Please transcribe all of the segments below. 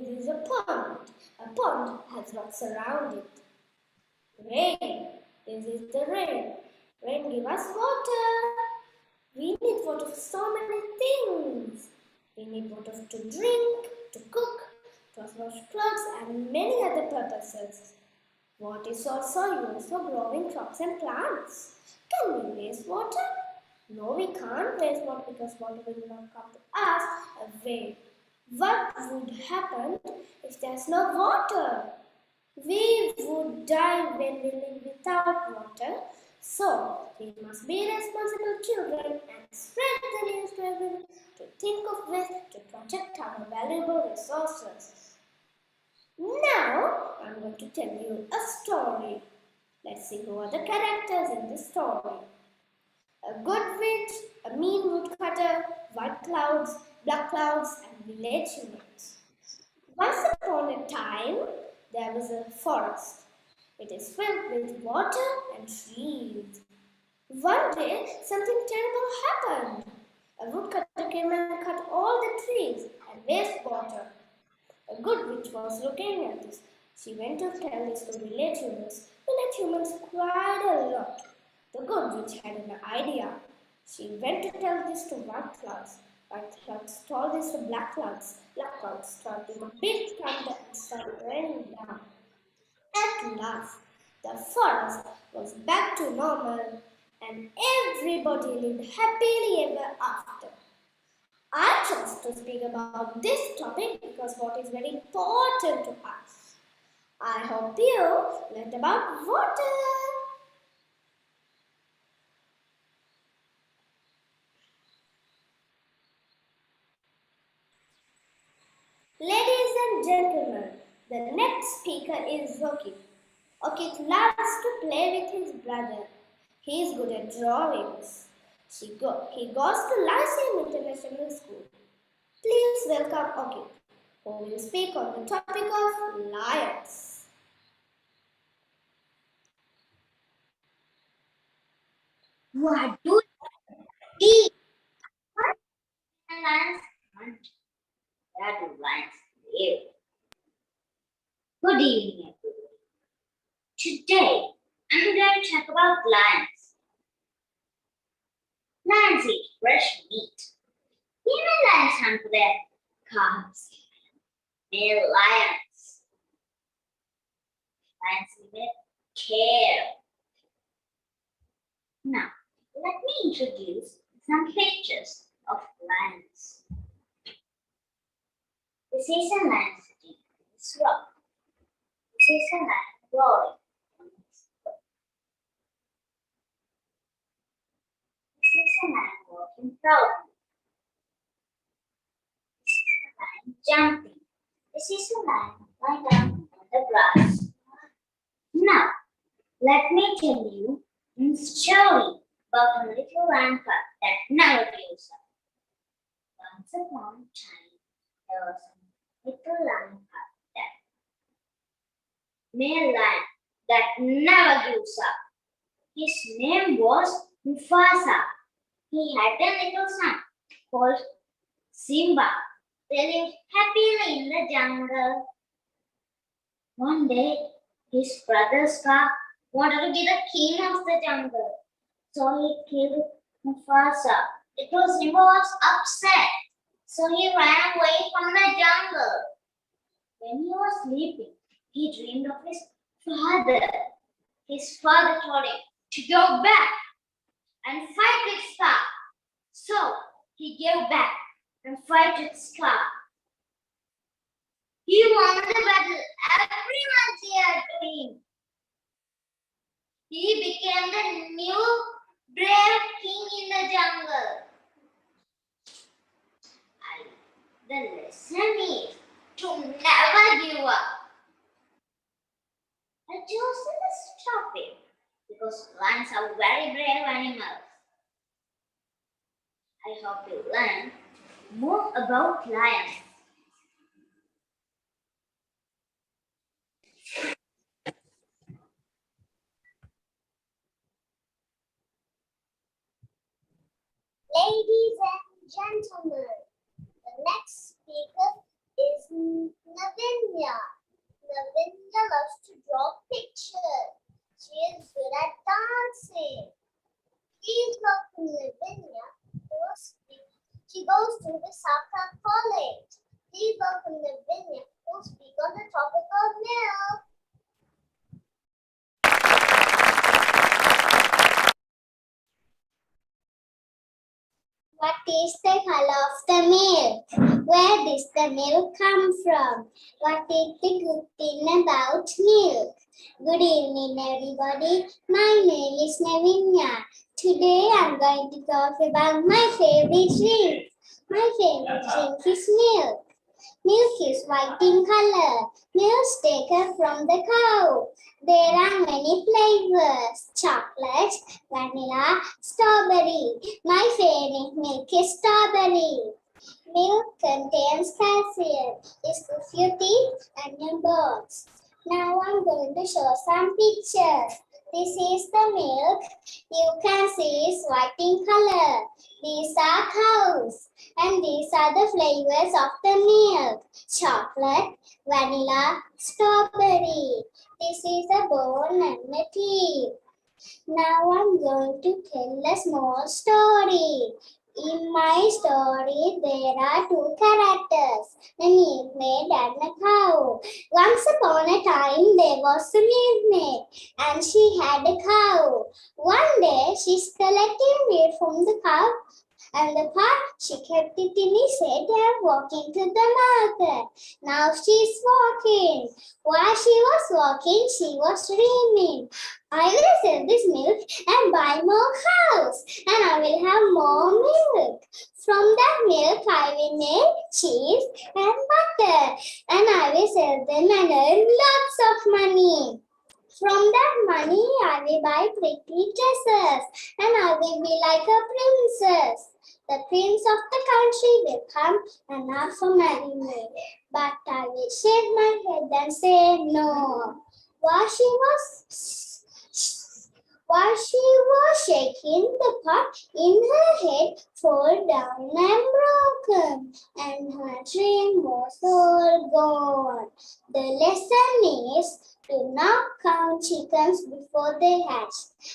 is a pond. A pond has rocks around it. Rain. This is the rain. Rain gives us water. We need water for so many things. We need water to drink, to cook, to wash clothes, and many other purposes. Water is also used for growing crops and plants. Can we waste water? No, we can't waste water because water will not come to us away. What would happen if there's no water? We would die when we live without water. So, we must be responsible children and spread the news to everyone to think of ways to protect our valuable resources. Now, I'm going to tell you a story. Let's see who are the characters in this story. A good witch, a mean woodcutter, white clouds, black clouds, and village humans. Once upon a time, there was a forest. It is filled with water and trees. One day, something terrible happened. A woodcutter came and cut all the trees and wasted water. A good witch was looking at this. She went to tell this to village humans. Village humans cried a lot. The good witch had an idea. She went to tell this to white clouds. White clouds told this to black clouds. Black clouds started a big thunder and started raining down. At last, the forest was back to normal and everybody lived happily ever after. I chose to speak about this topic because water is very important to us. I hope you learned about water. Ladies and gentlemen, the next speaker is Okit. Okit loves to play with his brother. He is good at drawings. He goes to Lyceum International School. Please welcome Okit, who will speak on the topic of lions. What do we lions hunt? Where do lions live? Good evening, everyone. Today, I'm going to talk about lions. Lions eat fresh meat. Female lions hunt for their cubs. Male lions. Lions live with care. Now, let me introduce some pictures of lions. This is a lion sitting on this rock. This is a lion roaring on this rock. This is a lion walking proudly. This is a lion jumping. This is a lion lying down on the grass. Now, let me tell you a story about a little lion cub that never gives up. Once upon a time, there was a little lion cub that male lion that never gives up. His name was Mufasa. He had a little son called Simba. They lived happily in the jungle. One day, his brother Scar wanted to be the king of the jungle. So he killed Mufasa. Little Simba was upset. So he ran away from the jungle. When he was sleeping, he dreamed of his father. His father told him to go back and fight with Scar. So he gave back and fight with Scar. He won the battle. Everyone cheered to him. He became the new brave king in the jungle. The lesson is to never give up. I chose this topic because lions are very brave animals. I hope you learn more about lions. Ladies and gentlemen, the next speaker is Nevinya. Nevinya. Nevinya loves to draw pictures. She is good at dancing. Please welcome Nevinya. She goes to Visakha College. Please welcome Nevinya, who will speak on the topic of milk. What is the color of the milk? Where does the milk come from? What is the good thing about milk? Good evening, everybody. My name is Nevinya. Today I'm going to talk about my favorite drink. My favorite drink is milk. Milk is white in color. Milk is taken from the cow. There are many flavors: chocolate, vanilla, strawberry. My favorite milk is strawberry. Milk contains calcium. It's good for your teeth and your bones. Now I'm going to show some pictures. This is the milk. You can see it's white in color. These are cows. And these are the flavors of the milk: chocolate, vanilla, strawberry. This is the bone and the teeth. Now I'm going to tell a small story. In my story, there are two characters, a milkmaid and a cow. Once upon a time, there was a milkmaid, and she had a cow. One day, she's collecting milk from the cow, and the pot she kept it in his head and walking to the market. Now she's walking. While she was walking, she was dreaming. I will sell this milk and buy more cows, and I will have more milk. From that milk, I will make cheese and butter, and I will sell them and earn lots of money. From that money, I will buy pretty dresses, and I will be like a princess. The prince of the country will come and ask for marry me, but I will shake my head and say no. While she was shaking, the pot in her head fell down and broken, and her dream was all gone. The lesson is, do not count chickens before they hatch.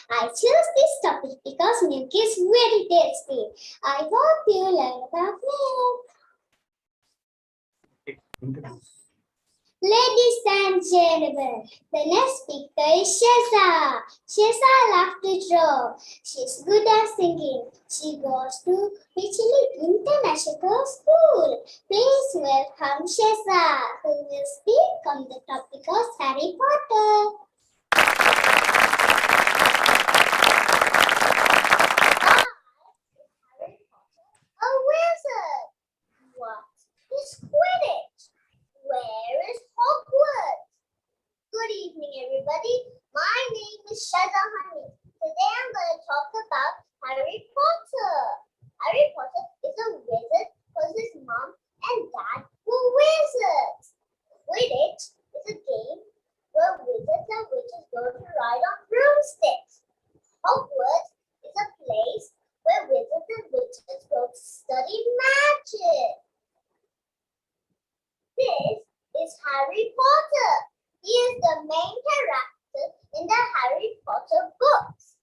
I chose this topic because milk is very tasty. I hope you learn about milk. Ladies and gentlemen, the next speaker is Sheza. Sheza loves to draw. She's good at singing. She goes to Richley International School. Please welcome Sheza, who will speak on the topic of Harry Potter. A wizard. What is Quidditch? Where is Hogwarts? Good evening, everybody. My name is Sheza. Today I'm going to talk about Harry Potter. Harry Potter is a wizard because his mom and dad were wizards. Quidditch is a game where wizards and witches go to ride on broomsticks. Hogwarts is a place where wizards and witches go to study magic. This is Harry Potter. He is the main character in the Harry Potter books.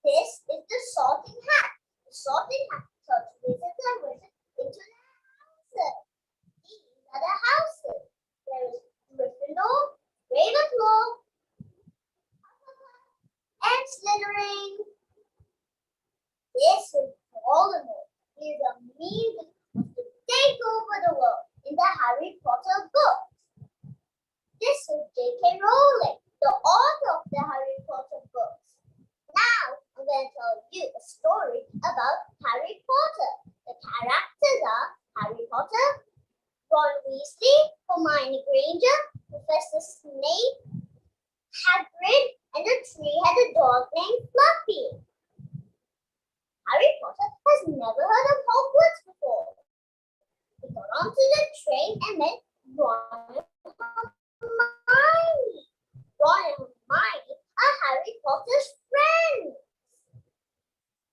This is the Sorting Hat. The Sorting Hat sorts wizards and wizards into their houses. These are the houses. There is Gryffindor, Ravenclaw, and Slytherin. This is Voldemort. He is a mean wizard to take over the world in the Harry Potter books. This is J.K. Rowling, the author of the Harry Potter books. Now, I'm going to tell you a story about Harry Potter. The characters are Harry Potter, Ron Weasley, Hermione Granger, Professor Snape, Hagrid, and a three-headed dog named Fluffy. Harry Potter has never heard of Hogwarts before. He got onto the train and met Ron and Hermione. Ron and Hermione are Harry Potter's friends.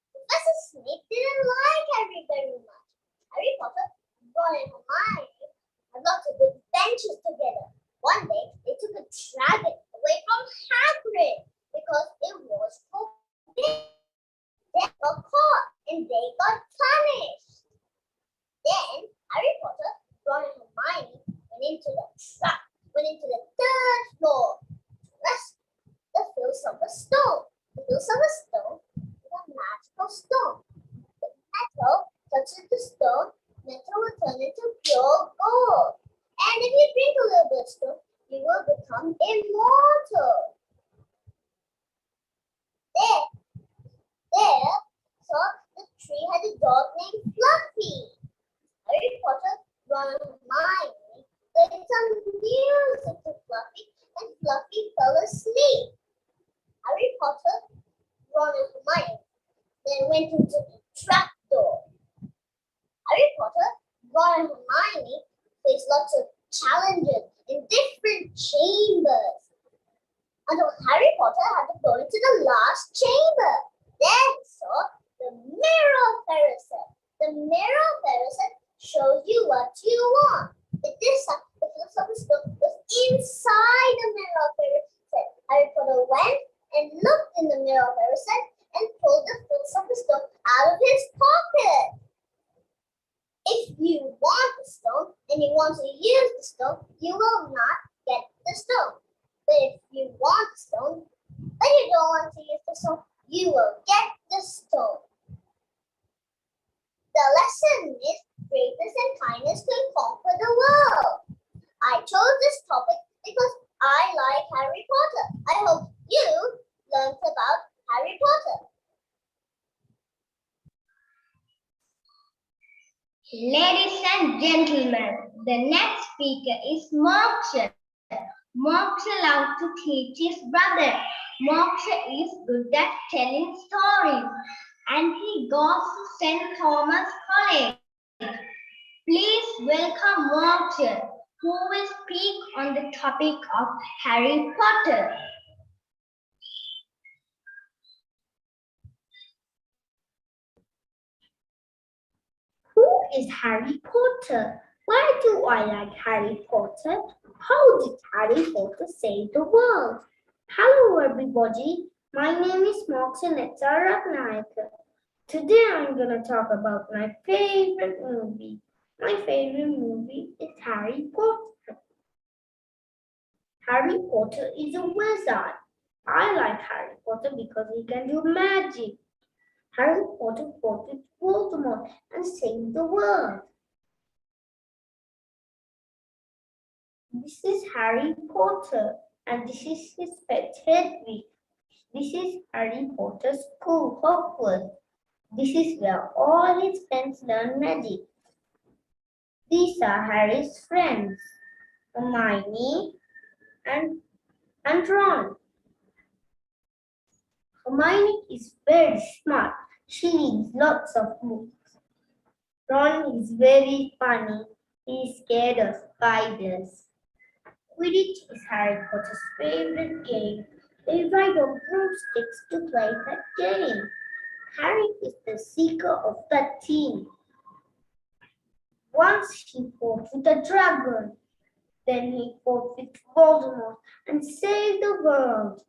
Professor Snape didn't like Harry very much. Harry Potter, Ron and Hermione had lots of adventures into the trap, went into the third floor. Rest the philosopher's stone. The philosopher's stone is a magical stone. The metal touches the stone, metal will turn into pure gold. And if you drink a little bit of stone, you will become immortal. There, so the tree had a dog named Fluffy. Harry Potter, Ron and Hermione played some music to Fluffy, and Fluffy fell asleep. Harry Potter, Ron and Hermione then went into the trapdoor. Harry Potter, Ron and Hermione faced lots of challenges in different chambers until Harry Potter had to go into the last chamber. There he saw the mirror of Parasite. The mirror of Parasite shows you what you want. But this time, the philosopher's stone was inside the mirror of Parasite. Harry Potter went and looked in the mirror of Parasite and pulled the philosopher's stone out of his pocket. If you want the stone and you want to use the stone, you will not get the stone. But if you want the stone, but you don't want to use the stone, you will get the stone. The lesson is greatness and kindness can conquer the world. I chose this topic because I like Harry Potter. I hope you learned about Harry Potter. Ladies and gentlemen, the next speaker is Moksha. Moksha loves to teach his brother. Moksha is good at telling stories and he goes to St. Thomas College. Please welcome Moksha, who will speak on the topic of Harry Potter. Who is Harry Potter? Why do I like Harry Potter? How did Harry Potter save the world? Hello everybody, my name is Moksha Ratnayaka. Today I'm going to talk about my favorite movie. My favorite movie is Harry Potter. Harry Potter is a wizard. I like Harry Potter because he can do magic. Harry Potter fought with Voldemort and saved the world. This is Harry Potter and this is his pet Hedwig. This is Harry Potter's school, Hogwarts. This is where all his friends learn magic. These are Harry's friends, Hermione and Ron. Hermione is very smart. She reads lots of books. Ron is very funny. He is scared of spiders. Quidditch is Harry Potter's favorite game. They ride on broomsticks to play that game. Harry is the seeker of that team. Once he fought with a dragon. Then he fought with Voldemort and saved the world.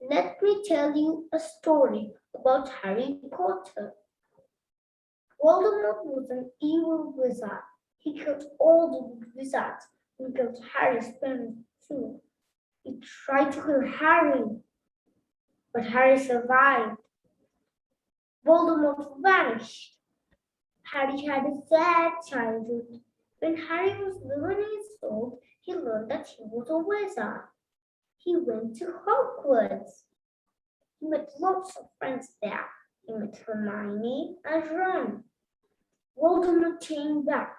Let me tell you a story about Harry Potter. Voldemort was an evil wizard. He killed all the wizards and killed Harry's parents too. He tried to kill Harry, but Harry survived. Voldemort vanished. Harry had a sad childhood. When Harry was 11 years old, he learned that he was a wizard. He went to Hogwarts. He met lots of friends there. He met Hermione and Ron. Voldemort came back.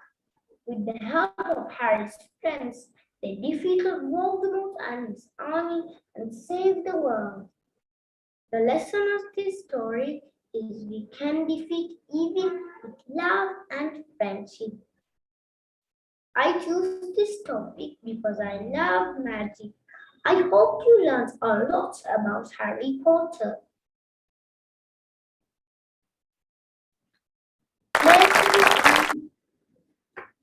With the help of Harry's friends, they defeated Voldemort and his army and saved the world. The lesson of this story is we can defeat evil with love and friendship. I choose this topic because I love magic. I hope you learned a lot about Harry Potter.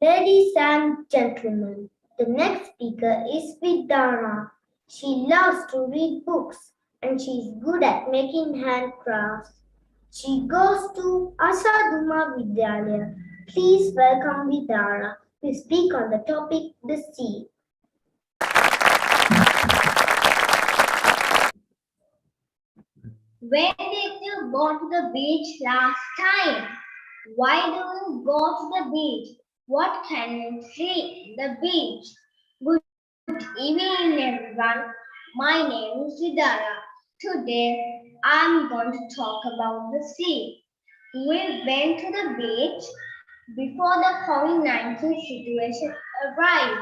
Ladies and gentlemen, the next speaker is Vidara. She loves to read books and she is good at making handcrafts. She goes to Asaduma Vidyalaya. Please welcome Vidara. We speak on the topic the sea. When did you go to the beach last time? Why do you go to the beach? What can you see in the beach? Good evening, everyone. My name is Sheza. Today, I'm going to talk about the sea. We went to the beach before the COVID-19 situation arrived.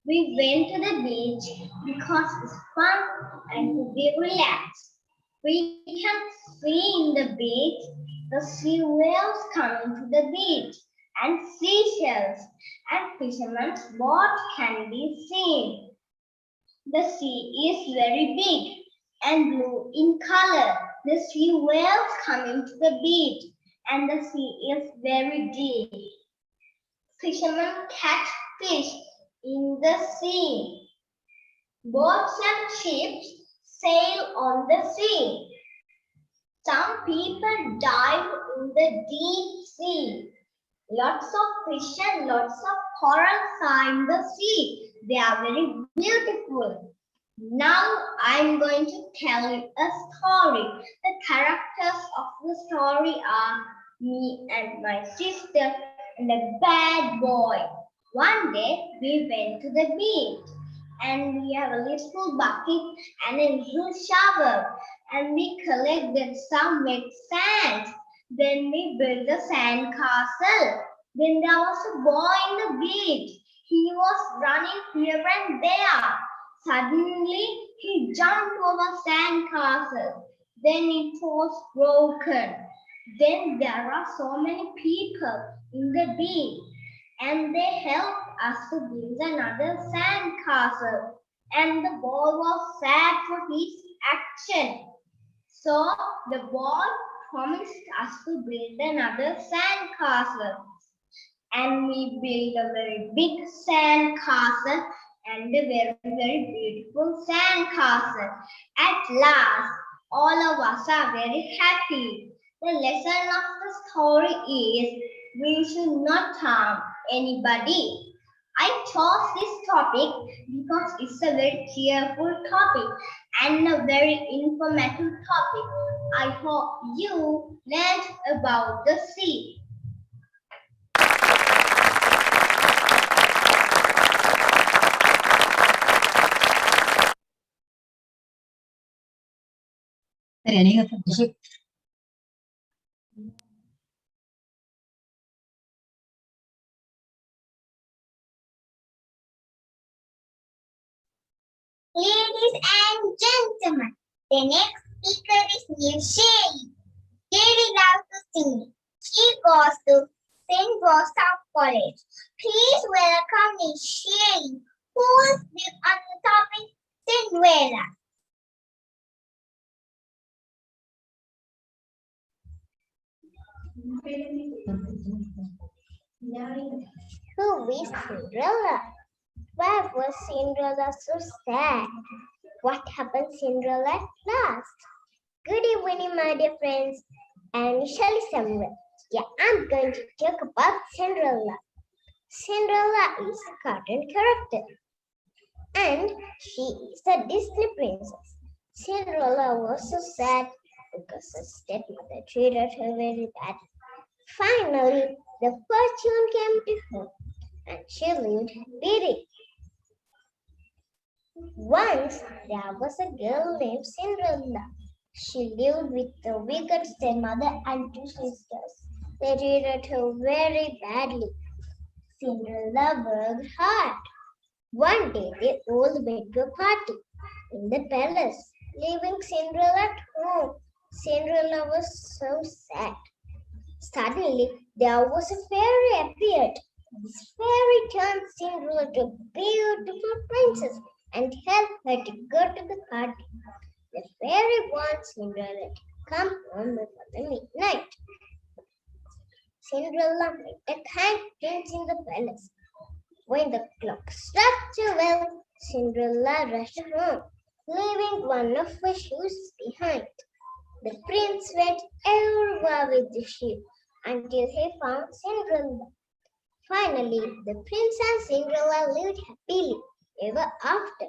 We went to the beach because it's fun and to be relaxed. We can see in the beach the sea whales coming to the beach and seashells and fishermen's boat can be seen. The sea is very big and blue in color. The sea whales coming to the beach and the sea is very deep. Fishermen catch fish in the sea. Boats and ships sail on the sea. Some people dive in the deep sea. Lots of fish and lots of corals are in the sea. They are very beautiful. Now I'm going to tell you a story. The characters of the story are me and my sister and a bad boy. One day we went to the beach and we have a little bucket and a little shovel and we collected some wet sand. Then we built a sand castle. Then there was a boy in the beach. He was running here and there. Suddenly he jumped over sand castle. Then it was broken. Then there are so many people in the beach and they helped us to build another sand castle. And the boy was sad for his action. So the boy promised us to build another sand castle. And we built a very big sand castle and a very beautiful sand castle. At last, all of us are very happy. The lesson of the story is we should not harm anybody. I chose this topic because it's a very cheerful topic and a very informative topic. I hope you learned about the sea. Ladies and gentlemen, the next speaker is Rishabhi. Sherry loves to sing. She goes to St. Joseph College. Please welcome Rishabhi, who will speak on the topic Cinderella. Who is Cinderella? Why was Cinderella so sad? What happened Cinderella at last? Good evening, my dear friends. I'm Shelley Samuel. Yeah, I'm going to talk about Cinderella. Cinderella is a cartoon character and she is a Disney princess. Cinderella was so sad because her stepmother treated her very badly. Finally, the fortune came to her and she lived happily. Once there was a girl named Cinderella. She lived with a wicked stepmother and two sisters. They treated her very badly. Cinderella worked hard. One day they all went to a party in the palace, leaving Cinderella at home. Cinderella was so sad. Suddenly there was a fairy appeared. This fairy turned Cinderella to a beautiful princess and helped her to go to the party. The fairy warned Cinderella to come home before the midnight. Cinderella met a kind prince in the palace. When the clock struck 12, Cinderella rushed home, leaving one of her shoes behind. The prince went everywhere with the shoe until he found Cinderella. Finally, the prince and Cinderella lived happily ever after.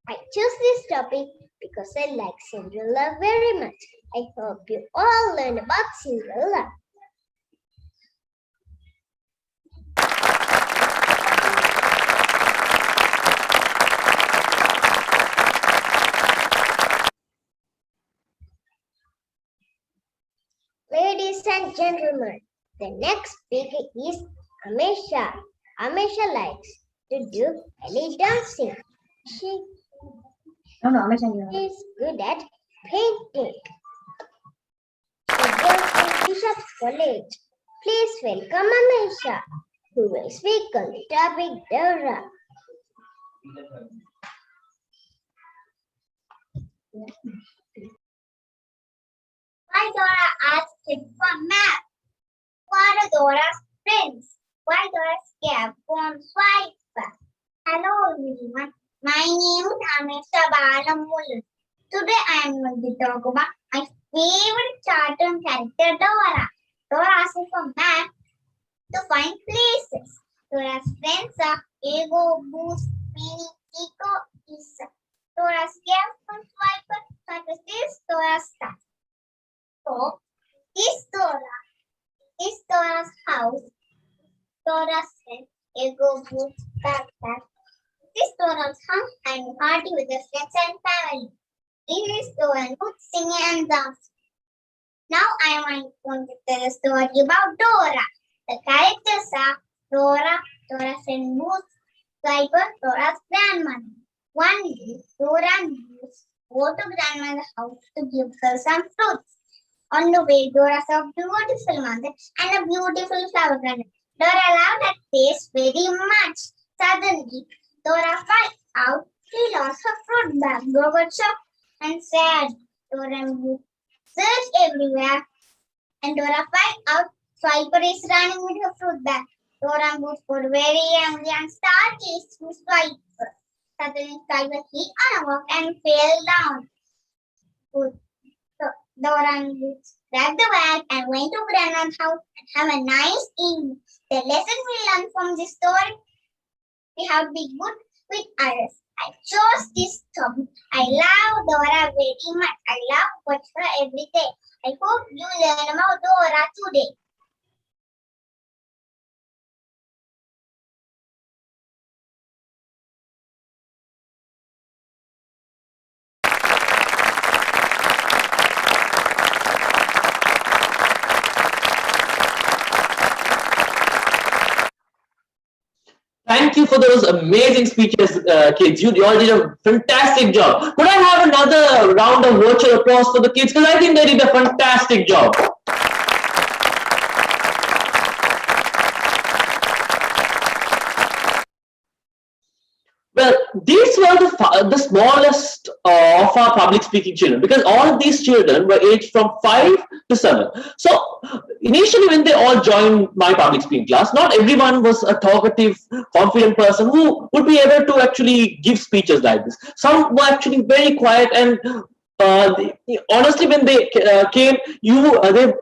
I chose this topic because I like Cinderella very much. I hope you all learn about Cinderella. Ladies and gentlemen, the next speaker is Amesha. Amesha likes to do belly dancing. She is good at painting. She goes to Bishop's College. Please welcome Amesha, who will speak on the topic Dora. Why Dora asked him for map? What are Dora's friends? Why Dora's cap on swipe? Hello everyone. My name is Amesha Balamul. Today I am going to talk about my favorite cartoon character Dora. Dora asks for map to find places. Dora's friends are Ego, Boost, Minnie, Chico, Isa. Dora's cap on swiper. Swiper is Dora's star. So, is Dora's house, Dora's friend, Ego, Boost, backpack. This Dora's house and party with her friends and family. This is Dora good singing and dancing. Now I am going to tell a story about Dora. The characters are Dora, Dora's friend Moose, Swiper, Dora's grandmother. One day, Dora and Moose go to grandmother's house to give her some fruits. On the way, Dora saw a beautiful mother and a beautiful flower garden. Dora loved that place very much. Suddenly, Dora found out she lost her fruit bag. Dora got shocked and sad. Dora and Moose searched everywhere, and Dora found out Swiper is running with her fruit bag. Dora and Moose got very angry and started chasing Swiper. Suddenly, Swiper hit on a rock and fell down. So Dora and Moose grabbed the bag and went to Grandma's house and have a nice evening. The lesson we learn from this story: we have to be good with others. I chose this topic. I love Dora very much. I love watch her every day. I hope you learn about Dora today. Thank you for those amazing speeches, kids. You all did a fantastic job. Could I have another round of virtual applause for the kids? Because I think they did a fantastic job. Well, these were the smallest of our public speaking children, because all of these children were aged from 5 to 7. So initially when they all joined my public speaking class, not everyone was a talkative, confident person who would be able to actually give speeches like this. Some were actually very quiet, and honestly, when they came, they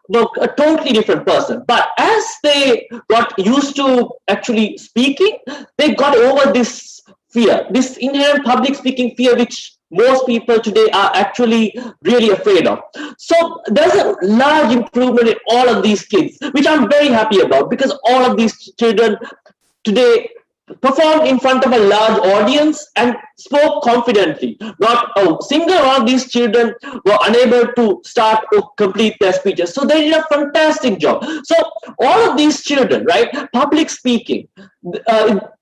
were a totally different person. But as they got used to actually speaking, they got over this fear, this inherent public speaking fear, which most people today are actually really afraid of. So there's a large improvement in all of these kids, which I'm very happy about, because all of these children today performed in front of a large audience and spoke confidently. Not a single one of these children were unable to start or complete their speeches. So they did a fantastic job. So all of these children, right, public speaking,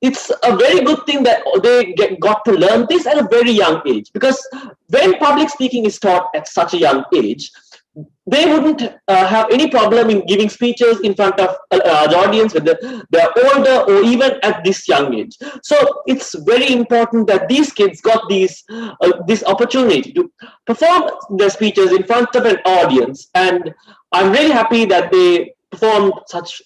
it's a very good thing that they got to learn this at a very young age, because when public speaking is taught at such a young age, they wouldn't have any problem in giving speeches in front of a large audience, whether they're older or even at this young age. So it's very important that these kids got this opportunity to perform their speeches in front of an audience, and I'm really happy that they performed such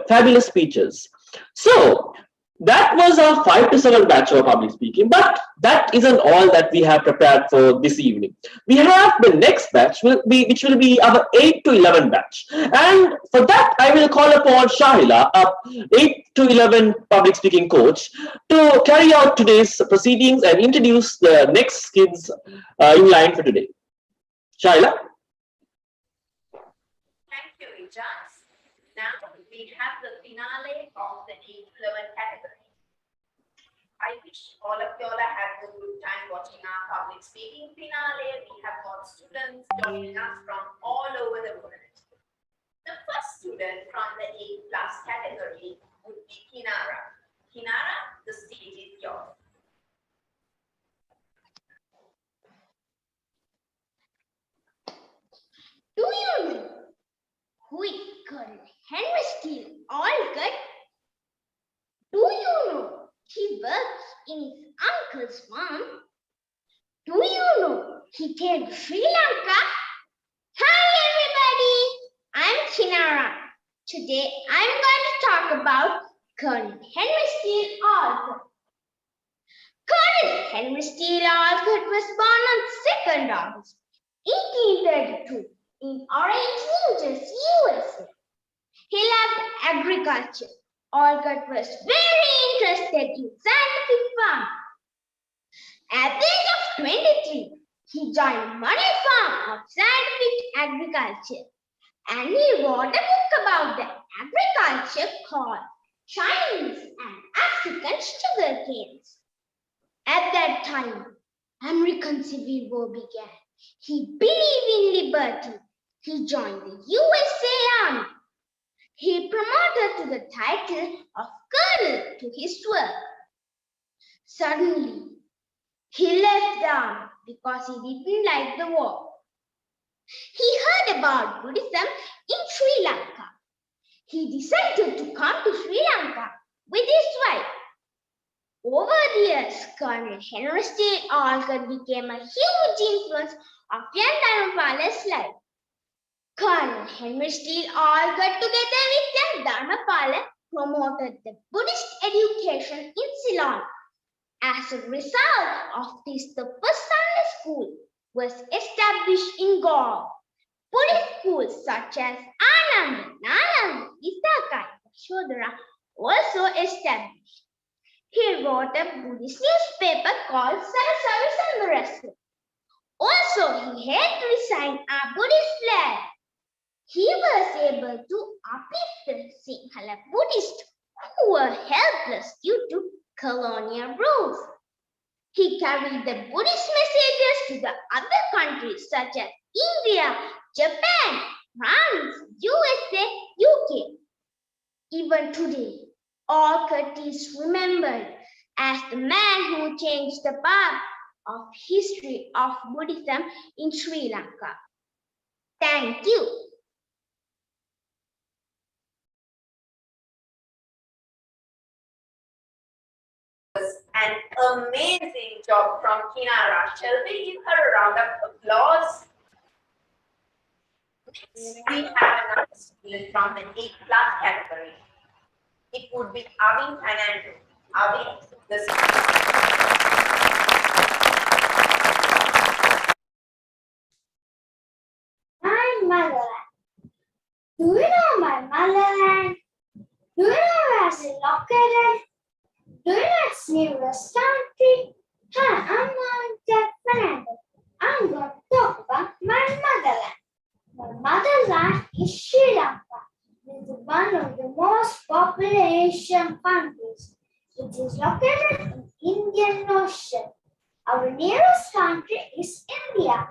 fabulous speeches. So That was our 5 to 7 batch of public speaking, but that isn't all that we have prepared for this evening. We have the next batch, which will be our 8 to 11 batch. And for that, I will call upon Shahila, a 8 to 11 public speaking coach, to carry out today's proceedings and introduce the next kids in line for today. Shahila? Thank you, Ijaz. Now we have the finale of the 8-11 category. I wish all of y'all are having a good time watching our public speaking finale. We have got students joining us from all over the world. The first student from the 8+ category would be Kinara. Kinara, the stage is yours. Do you know who is Colonel Henry Steele Olcott? Do you know he works in his uncle's farm? Do you know he came to Sri Lanka? Hi everybody, I'm Kinara. Today I'm going to talk about Colonel Henry Steele Olcott. Colonel Henry Steele Olcott was born on 2nd August 1832 in Orange, New Jersey, USA. He loved agriculture. Olcott was very interested in scientific farming. At the age of 23, he joined Money Farm of Scientific Agriculture, and he wrote a book about the agriculture called Chinese and African Sugar Canes. At that time, American Civil War began. He believed in liberty. He joined the USA Army. He promoted to the title of colonel to his work. Suddenly, he left the army because he didn't like the war. He heard about Buddhism in Sri Lanka. He decided to come to Sri Lanka with his wife. Over the years, Colonel Henry Steele Olcott became a huge influence of young Dharmapala's life. Colonel Henry Steele Olcott, together with young Dharmapala, promoted the Buddhist education in Ceylon. As a result of this, the first Sunday school was established in Goa. Buddhist schools such as Ananda, Nalanda, Visakha, and Shodhara also established. He wrote a Buddhist newspaper called Sarasavi Sambarasa. Also, he helped design a Buddhist flag. He was able to uplift the Sinhala Buddhists who were helpless due to colonial rules. He carried the Buddhist messages to the other countries such as India, Japan, France, USA, UK. Even today, Olcott is remembered as the man who changed the path of history of Buddhism in Sri Lanka. Thank you. An amazing job from Kinara. Shall we give her a round of applause? Next, we have another student from the 8+ category. It would be Avin and Andrew. Avin, the My motherland. Do you know my motherland? Do you know where it's located? Do you know its nearest country? Hi, I'm Jack Fernandez. I'm going to talk about my motherland. My motherland is Sri Lanka. It is one of the most populous Asian countries. It is located in the Indian Ocean. Our nearest country is India.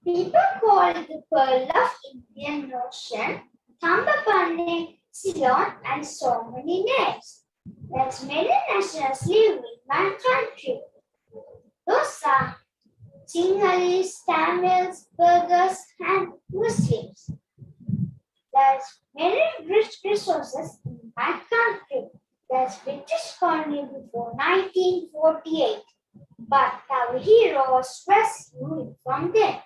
People call it the Pearl of Indian Ocean, Thambapane, Ceylon, and so many names. There's many nationals live in my country. Those are Sinhalese, Tamils, Burghers, and Muslims. There's many rich resources in my country. There's British colony before 1948, but our heroes rescued from them.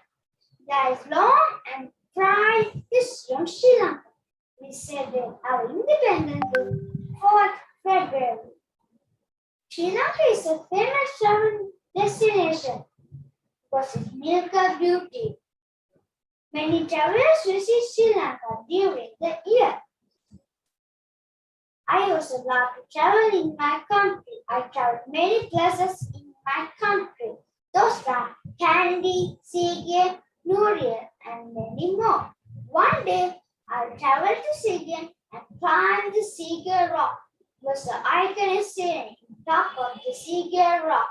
There is long and proud history of Sri Lanka. We celebrate our independence on 4th February. Sri Lanka is a famous travel destination because its milk beauty. Many travelers visit Sri Lanka during the year. I also love to travel in my country. I traveled many places in my country. Those are Kandy, Sige, Nuriel, and many more. One day, I'll travel to Sige and climb the Sige Rock. It was the iconic scene top of the Sige Rock.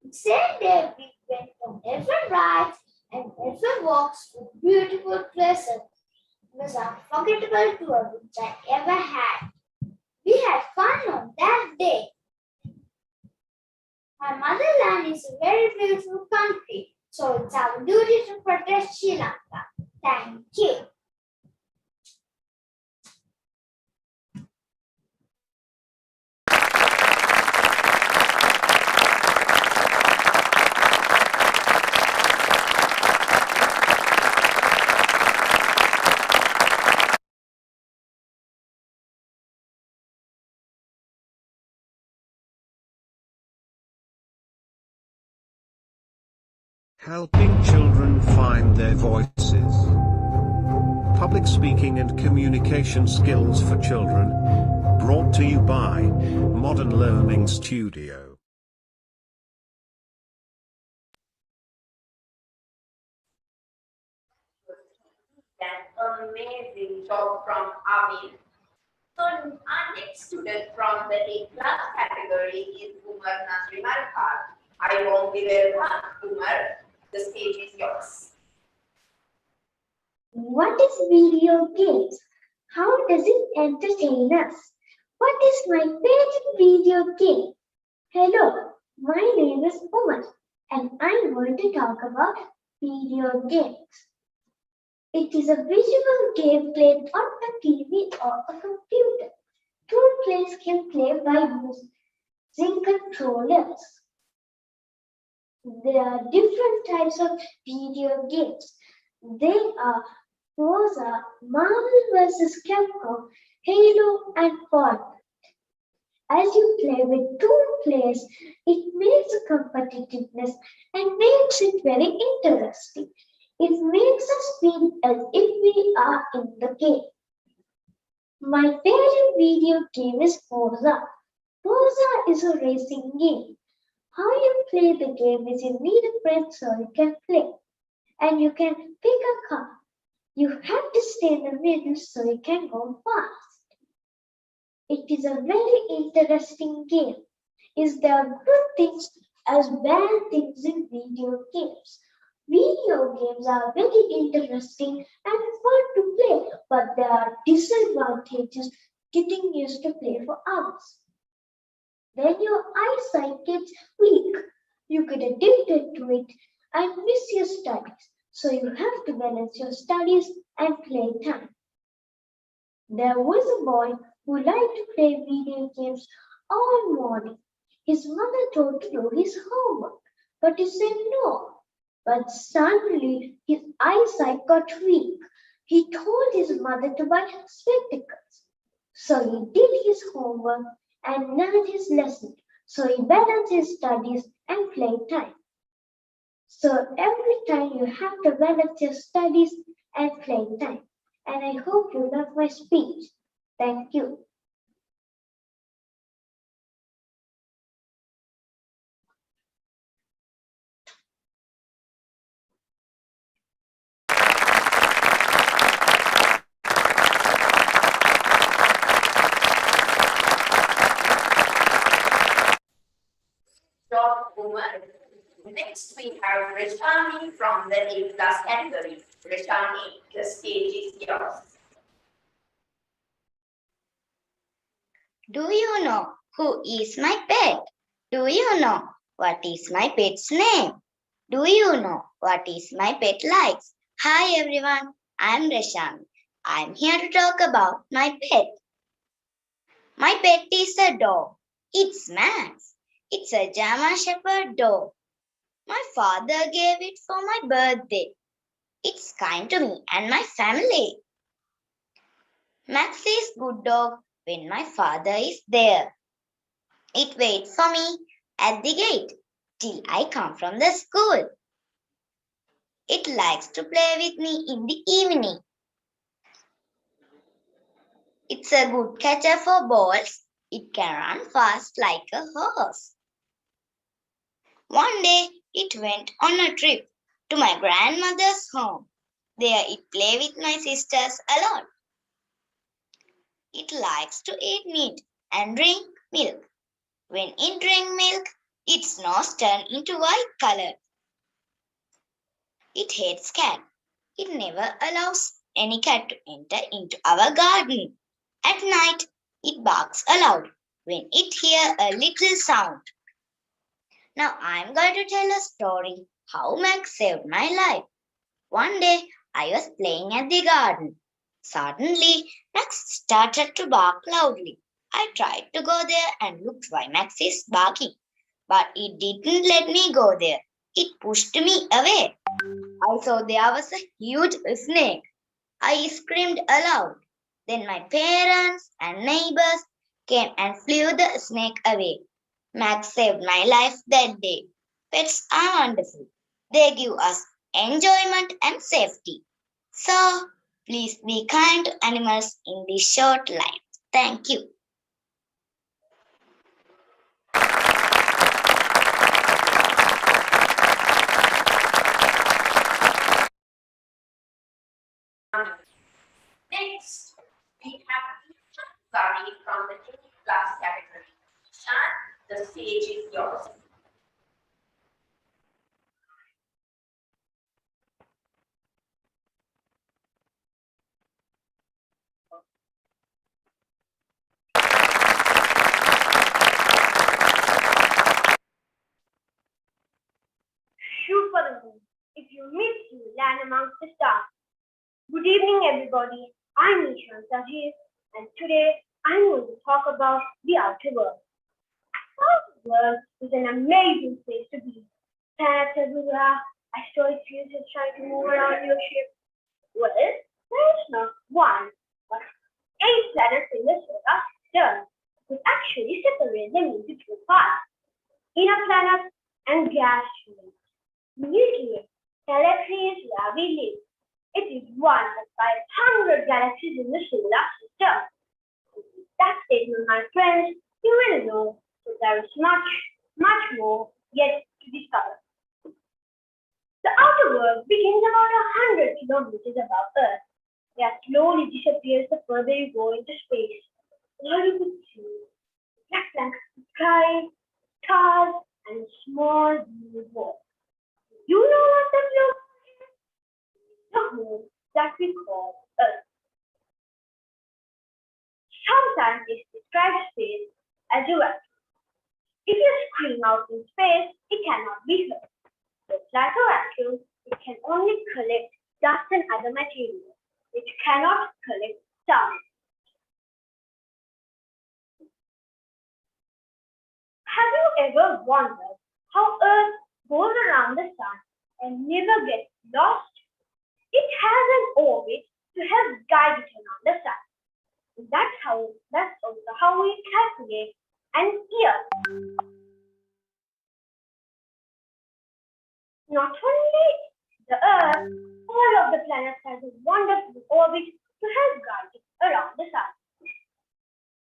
The same day, we went on elephant rides and elephant walks to beautiful places. It was an unforgettable tour which I ever had. We had fun on that day. My motherland is a very beautiful country, so it's our duty to protect Sri Lanka. Thank you. Helping children find their voices. Public speaking and communication skills for children. Brought to you by Modern Learning Studio. That amazing job from Amin. So our next student from the A-class category is Umar Nasri Markar. I warmly welcome Umar. The stage is yours. What is video games? How does it entertain us? What is my favorite video game? Hello, my name is Umar and I'm going to talk about video games. It is a visual game played on a TV or a computer. Two players can play by using controllers. There are different types of video games. They are Forza, Marvel vs. Capcom, Halo, and Fortnite. As you play with two players, it makes a competitiveness and makes it very interesting. It makes us feel as if we are in the game. My favorite video game is Forza. Forza is a racing game. How you play the game is you need a friend so you can play. And you can pick a car. You have to stay in the middle so you can go fast. It is a very interesting game. Is there good things as bad things in video games? Video games are very interesting and fun to play, but there are disadvantages getting used to play for hours. Then your eyesight gets weak. You get addicted to it and miss your studies. So you have to balance your studies and play time. There was a boy who liked to play video games all morning. His mother told to do his homework, but he said no. But suddenly his eyesight got weak. He told his mother to buy spectacles. So he did his homework and learned his lesson. So he balanced his studies and played time. So every time you have to balance your studies and play time. And I hope you love my speech. Thank you. Stop, Umar. Next, we have Rishabhi from the A-class category. Rishabhi, the stage is yours. Do you know who is my pet? Do you know what is my pet's name? Do you know what is my pet likes? Hi everyone, I'm Rishabhi. I'm here to talk about my pet. My pet is a dog. It's Max. It's a German Shepherd dog. My father gave it for my birthday. It's kind to me and my family. Max is good dog when my father is there. It waits for me at the gate till I come from the school. It likes to play with me in the evening. It's a good catcher for balls. It can run fast like a horse. One day it went on a trip to my grandmother's home. There it played with my sisters a lot. It likes to eat meat and drink milk. When it drinks milk, its nose turns into white color. It hates cat. It never allows any cat to enter into our garden. At night, it barks aloud when it hears a little sound. Now I am going to tell a story how Max saved my life. One day I was playing at the garden. Suddenly, Max started to bark loudly. I tried to go there and looked why Max is barking, but it didn't let me go there. It pushed me away. I saw there was a huge snake. I screamed aloud. Then my parents and neighbors came and flew the snake away. Max saved my life that day. Pets are wonderful. They give us enjoyment and safety. So, please be kind to animals in this short life. Thank you. Next, we have Rishabhi from the 8th class category. Shan, the stage is yours. Shoot for the moon. If you miss, you land amongst the stars. Good evening, everybody. I'm Nishan Sajid, and today I'm going to talk about the outer world. Outer world is an amazing place to be. Planets everywhere, asteroid fields are trying to move around your ship. Well, there's not one, but 8 planets in the solar system. We actually separate them into 2 parts: inner planets and gas giants. Milky Way, galaxy is where we live. It is one of 500 galaxies in the solar system. With that statement, my friends, you will know that there is much, much more yet to discover. The outer world begins about 100 kilometers above Earth. It slowly disappears the further you go into space. All you could see black blank sky, stars, and a small blue ball. You know what the blue is? The home that we call Earth. Some scientists describe space as a vacuum. If you scream out in space, it cannot be heard. Just like a vacuum, it can only collect dust and other materials. It cannot collect sound. Have you ever wondered how Earth goes around the sun and never gets lost? It has an orbit to help guide it around the sun. That's also how we calculate an year. Not only the Earth, all of the planets have a wonderful orbit to help guide it around the sun.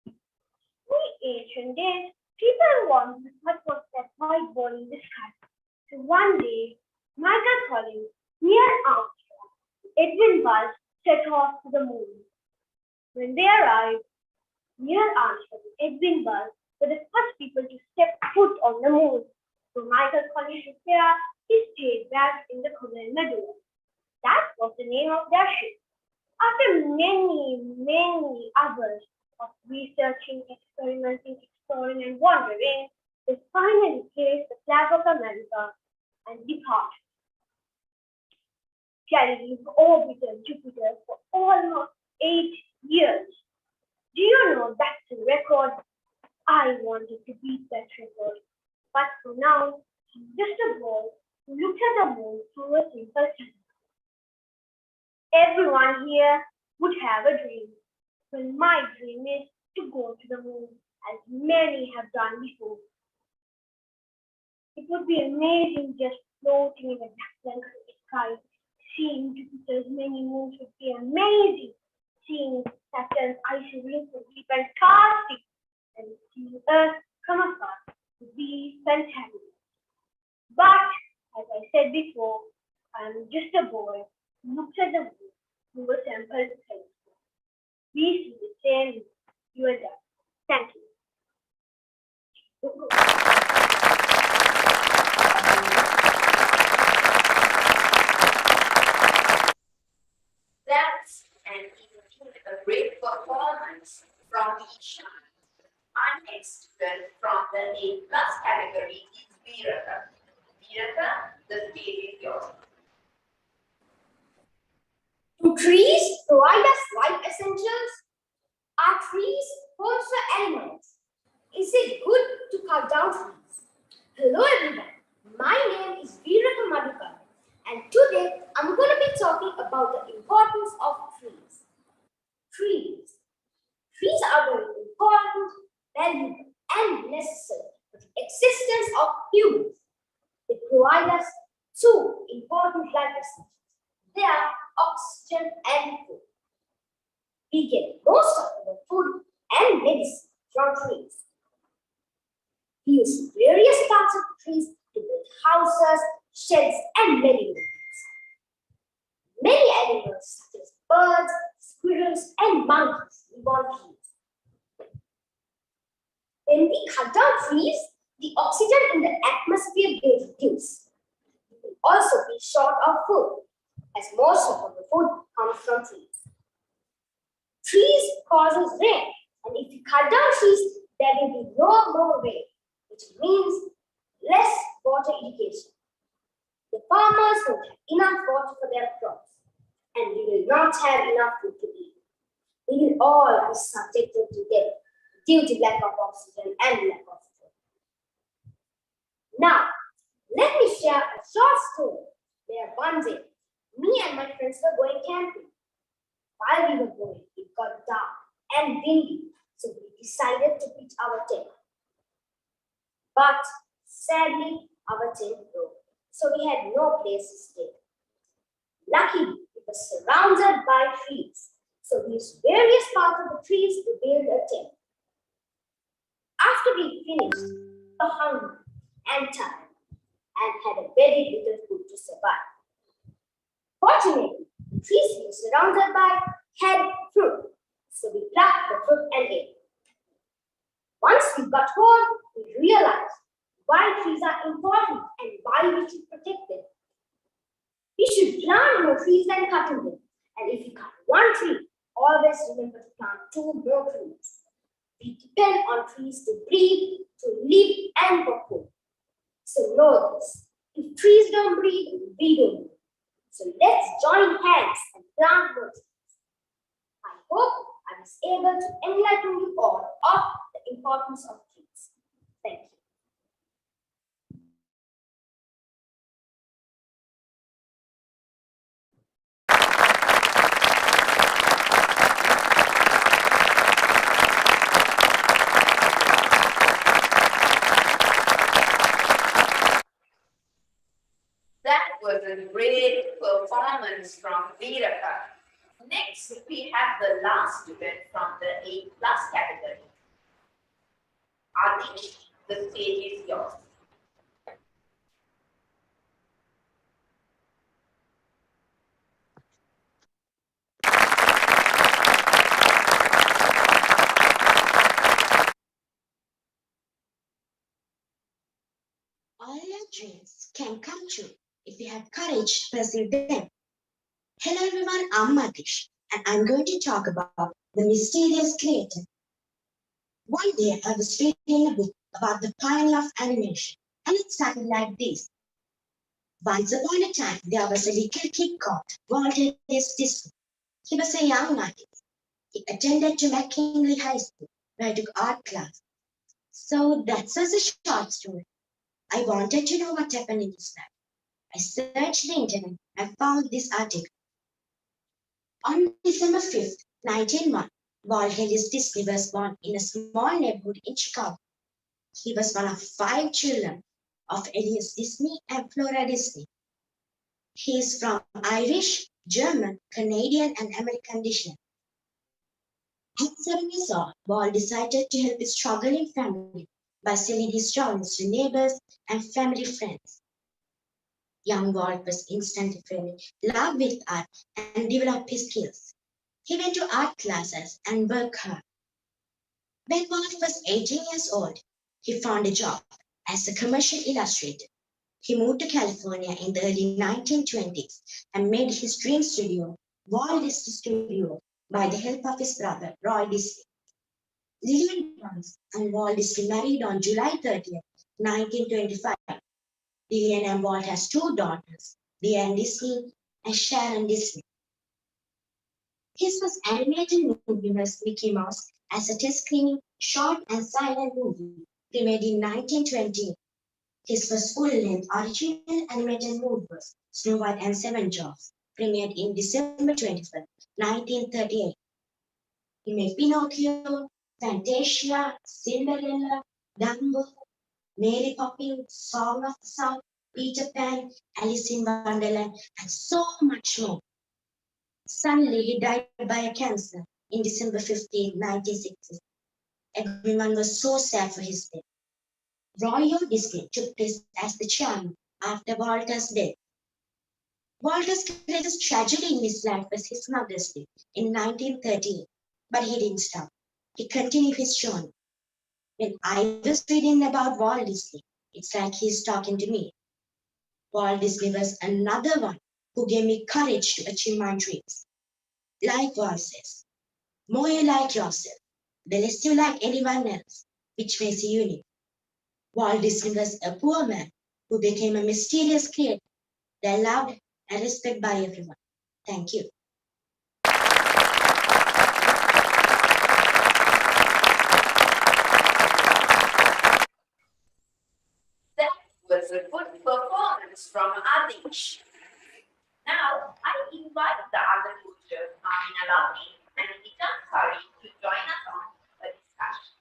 In ancient days, people wondered what was that white ball in the sky. So one day, Michael Collins, Neil Armstrong, Edwin Buzz set off to the moon. When they arrived, Neil Armstrong and Edwin Buzz were the first people to step foot on the moon. So Michael Collins was there, he stayed back in the Colorado. That was the name of their ship. After many hours of researching, experimenting, exploring, and wondering, they finally placed the flag of America and departed. Carrying orbited Jupiter for almost 8 years. Do you know that's a record? I wanted to beat that record. But for now, I'm just a boy who looks at the moon through a simple camera. Everyone here would have a dream. Well, my dream is to go to the moon as many have done before. It would be amazing just floating in a blanket sky. Seeing Jupiter's many moons would be amazing. Seeing Saturn's icy rings would be fantastic. And seeing Earth from afar would be fantastic. But, as I said before, I am just a boy who looks at the moon through a temple telescope. We see the same you and I. Thank you. That's an indeed a great performance from Ishan. Our next student from the A plus category is Virata. Virata, the stage is yours. Do trees provide us life essentials? Are trees homes for animals? Is it good to cut down trees? Hello everyone, my name is Virata Madhukar and today I'm going to be talking about the importance of trees. Trees are very important, valuable and necessary for the existence of humans. They provide us two important life essentials. They are oxygen and food. We get most of our food and medicine from trees. We use various parts of trees to build houses, sheds, and many more things. Many animals such as birds, squirrels, and monkeys live on trees. When we cut down trees, the oxygen in the atmosphere will reduce. We will also be short of food, as most of our food comes from trees. Trees causes rain, and if you cut down trees, there will be no more rain, which means less water irrigation. The farmers won't have enough water for their crops, and we will not have enough food to eat. We will all be subjected to death due to lack of oxygen and lack of food. Now, let me share a short story where one day, me and my friends were going camping. While we were going, it got dark and windy, so we decided to pitch our tent. But sadly, our tent broke, so we had no place to stay. Luckily, it was surrounded by trees, so we used various parts of the trees to build a tent. After we finished, we were hungry and tired and had a very little food to survive. Fortunately, the trees we were surrounded by had fruit, so we plucked the fruit and ate. Once we got home, we realized why trees are important and why we should protect them. We should plant more trees than cutting them. And if you cut one tree, always remember to plant two more trees. We depend on trees to breathe, to live, and for food. So know this. If trees don't breathe, we don't breathe. So let's join hands and plant more trees. I hope I was able to enlighten you all of the importance of trees. Thank you. That was a great performance from Virata. Next, we have the last student from the A plus category. Adish, the stage is yours. All your dreams can come true if you have courage to pursue them. Hello everyone, I'm Matish, and I'm going to talk about the mysterious creator. One day I was reading a book about the pioneer of animation, and it started like this. Once upon a time, there was a little kid called Walter S. Disney. He was a young artist. He attended to McKinley High School, where I took art class. So that was a short story. I wanted to know what happened in his life. I searched the internet and found this article. On December 5th, 1901, Walt Ellis Disney was born in a small neighborhood in Chicago. He was one of 5 children of Elias Disney and Flora Disney. He is from Irish, German, Canadian, and American descent. At 7 years old, Walt decided to help his struggling family by selling his drawings to neighbors and family friends. Young Walt was instantly fell in love with art and developed his skills. He went to art classes and worked hard. When Walt was 18 years old, he found a job as a commercial illustrator. He moved to California in the early 1920s and made his dream studio, Walt Disney Studio, by the help of his brother, Roy Disney. Lillian Burns and Walt Disney married on July 30th, 1925. Lillian and Walt has 2 daughters, Diane Disney and Sharon Disney. His first animated movie was Mickey Mouse as a test screening short and silent movie premiered in 1920. His first full-length original animated movie was Snow White and Seven Dwarfs, premiered in December 21st, 1938. He made Pinocchio, Fantasia, Cinderella, Dumbo, Mary Poppins, Song of the South, Peter Pan, Alice in Wonderland, and so much more. Suddenly, he died by a cancer in December 15, 1960. Everyone was so sad for his death. Roy Disney took place as the chairman after Walter's death. Walter's greatest tragedy in his life was his mother's death in 1938, but he didn't stop. He continued his journey. When I was reading about Walt Disney, it's like he's talking to me. Walt Disney was another one who gave me courage to achieve my dreams. Like Walt says, more you like yourself, the less you like anyone else, which makes you unique. Walt Disney was a poor man who became a mysterious creator that loved and respected by everyone. Thank you. That was a good performance from Adish. Now, I invite the other teachers, Amina Lami and Itan Sari, to join us on a discussion.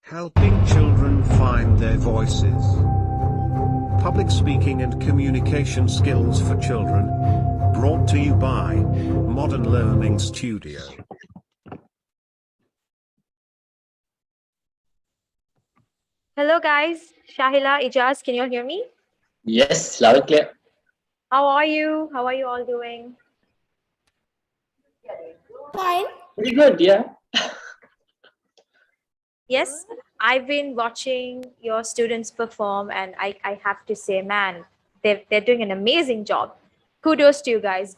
Helping children find their voices. Public speaking and communication skills for children. Brought to you by Modern Learning Studio. Hello guys, Shahila, Ijaz, can you all hear me? Yes, loud and clear. How are you? How are you all doing? Fine. Pretty good, yeah. Yes, I've been watching your students perform and I have to say, man, they're doing an amazing job. kudos to you guys.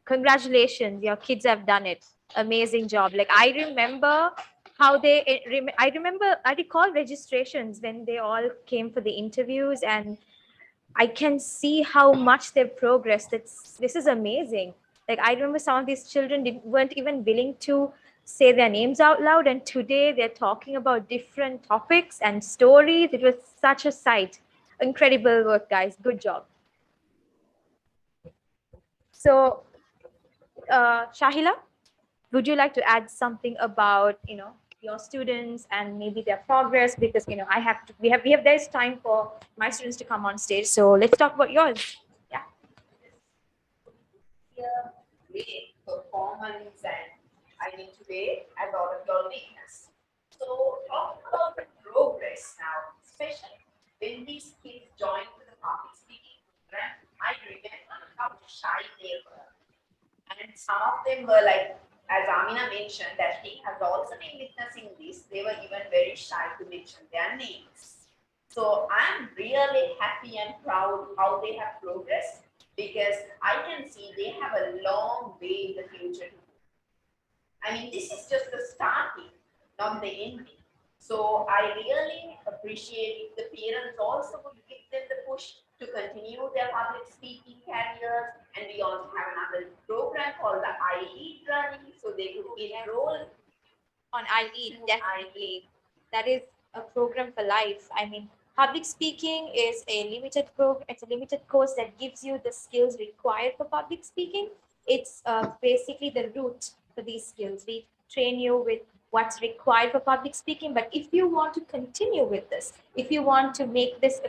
Congratulations, your kids have done it. Amazing job. Like I remember how I recall registrations when they all came for the interviews, and I can see how much they've progressed. This is amazing. Like I remember some of these children weren't even willing to say their names out loud, and today they're talking about different topics and stories. It was such a sight. Incredible work, guys. Good job. So, Shahila, would you like to add something about your students and maybe their progress? Because I have to. We have there's time for my students to come on stage. So let's talk about yours. Yeah. Great performance, and I need to weigh as all of your weakness. So talk about the progress now, especially when these kids joined to the public speaking program. I remember how shy they were, and some of them were like, as Amina mentioned, that she has also been witnessing this. They were even very shy to mention their names. So I'm really happy and proud how they have progressed, because I can see they have a long way in the future to go. I mean, this is just the starting, not the ending. So I really appreciate if the parents also would give them the push to continue their public speaking careers. And we also have another program called the iLead Running, so they could enroll On iLead, definitely. That is a program for life. I mean, public speaking is a limited program. It's a limited course that gives you the skills required for public speaking. It's basically the root for these skills. We train you with what's required for public speaking. But if you want to continue with this, if you want to make this,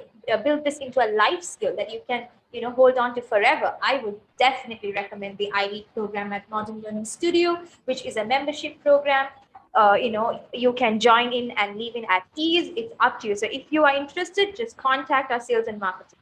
build this into a life skill that you can, hold on to forever, I would definitely recommend the iLead program at Modern Learning Studio, which is a membership program. You can join in and leave in at ease. It's up to you. So if you are interested, just contact our sales and marketing.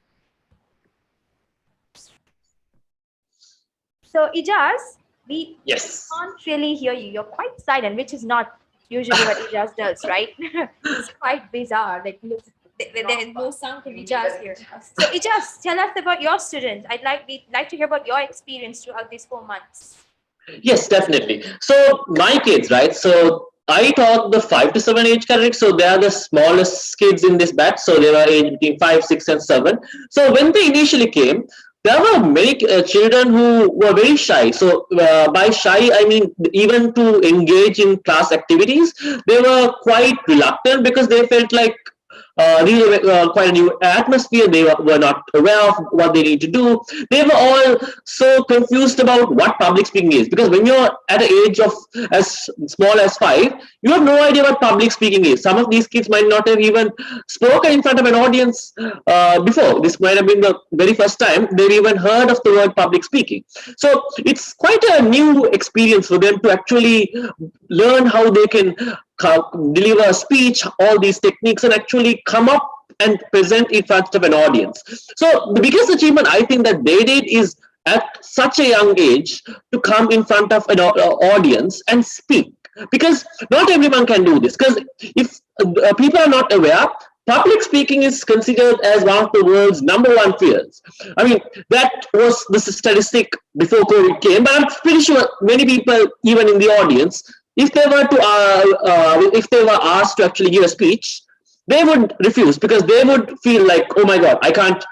So Ijaz, we can't really hear you. You're quite silent, which is not usually what Ijaz does, right? It's quite bizarre. Like there is no sound from Ijaz here. So Ijaz, tell us about your students. We'd like to hear about your experience throughout these 4 months. Yes, definitely. So my kids, right? So I taught the 5 to 7 age category. So they are the smallest kids in this batch. So they were aged between 5, 6, and 7. So when they initially came, there were many children who were very shy. So by shy, I mean even to engage in class activities, they were quite reluctant because they felt like really quite a new atmosphere. They were not aware of what they need to do. They were all so confused about what public speaking is, because when you're at an age of as small as 5, you have no idea what public speaking is. Some of these kids might not have even spoken in front of an audience before. This might have been the very first time they've even heard of the word public speaking. So it's quite a new experience for them to actually learn how they can deliver a speech, all these techniques, and actually come up and present in front of an audience. So the biggest achievement I think that they did is at such a young age to come in front of an audience and speak, because not everyone can do this. Because if people are not aware, public speaking is considered as one of the world's #1 fears. I mean, that was the statistic before COVID came, but I'm pretty sure many people, even in the audience, if they were asked to actually give a speech, they would refuse, because they would feel like, oh my God, I can't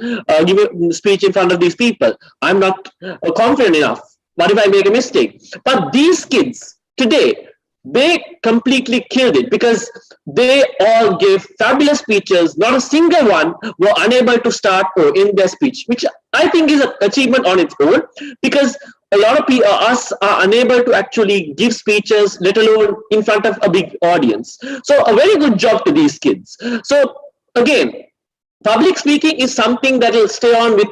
give a speech in front of these people. I'm not confident enough. What if I make a mistake? But these kids today, they completely killed it, because they all gave fabulous speeches. Not a single one were unable to start in their speech, which I think is an achievement on its own, because a lot of us are unable to actually give speeches, let alone in front of a big audience. So a very good job to these kids. So again, public speaking is something that will stay on with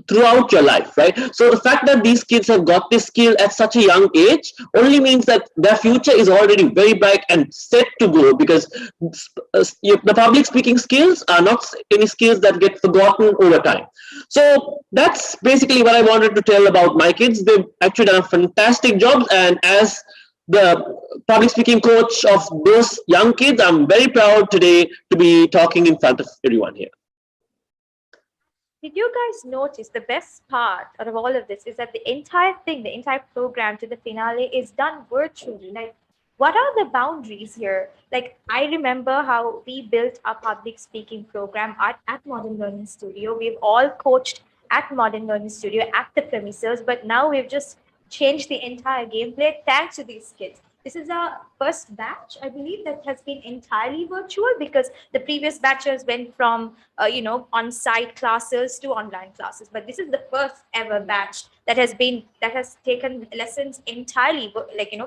throughout your life, right? So the fact that these kids have got this skill at such a young age only means that their future is already very bright and set to go, because the public speaking skills are not any skills that get forgotten over time. So that's basically what I wanted to tell about my kids. They've actually done a fantastic job, and as the public speaking coach of those young kids, I'm very proud today to be talking in front of everyone here. Did you guys notice the best part out of all of this is that the entire thing, the entire program to the finale is done virtually? Like, what are the boundaries here? Like, I remember how we built our public speaking program at Modern Learning Studio. We've all coached at Modern Learning Studio at the premises, but now we've just changed the entire gameplay thanks to these kids. This is our first batch, I believe, that has been entirely virtual because the previous batches went from on-site classes to online classes. But this is the first ever batch that has taken lessons entirely,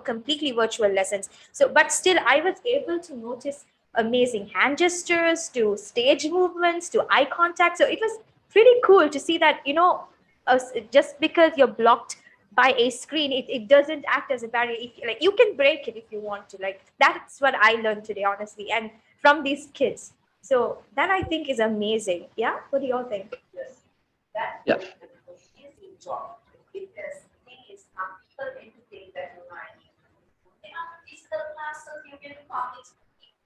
completely virtual lessons. So, but still, I was able to notice amazing hand gestures to stage movements to eye contact. So it was pretty cool to see that, just because you're blocked by a screen, it doesn't act as a barrier. If like you can break it if you want to. Like that's what I learned today, honestly, and from these kids. So that I think is amazing. Yeah, what do you all think? Yes. That's Yeah. an amazing job because the thing is, some people tend to think that in our physical classes, you can do public speaking.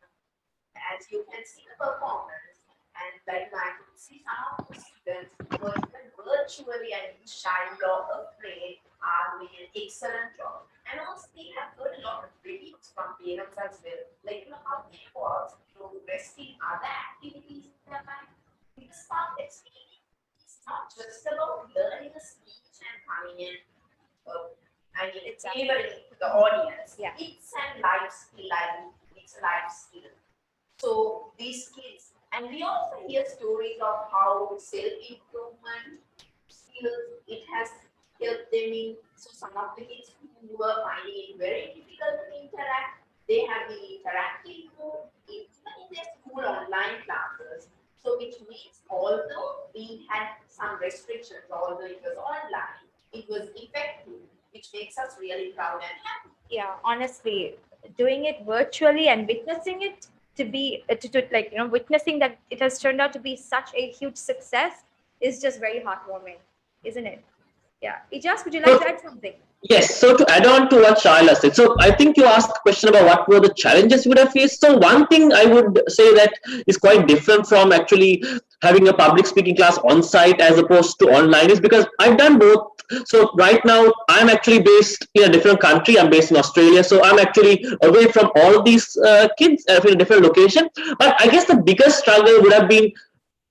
As you can see the performance, and like I could see some of the students who are even virtually and shy or afraid are doing an excellent job. And also they have heard a lot of reviews from parents as well, like how they was progressing other activities in their life. Because public speaking is not just about learning a speech and coming in, it's delivering to the audience. Yeah. It's a life skill, it's a life skill. So these kids, and we also hear stories of how self-improvement skills it has helped them in. So some of the kids who were finding it very difficult to interact, they have been interacting more, even in their school online classes. So which means although we had some restrictions, although it was online, it was effective, which makes us really proud and happy. Yeah, honestly, doing it virtually and witnessing it to be witnessing that it has turned out to be such a huge success is just very heartwarming, isn't it? Yeah. Ijas, would you like to add something? Yes, so to add on to what Shaila said, so I think you asked a question about what were the challenges you would have faced. So one thing I would say that is quite different from actually having a public speaking class on site as opposed to online is because I've done both. So right now I'm actually based in a different country. I'm based in Australia, so I'm actually away from all of these kids in a different location. But I guess the biggest struggle would have been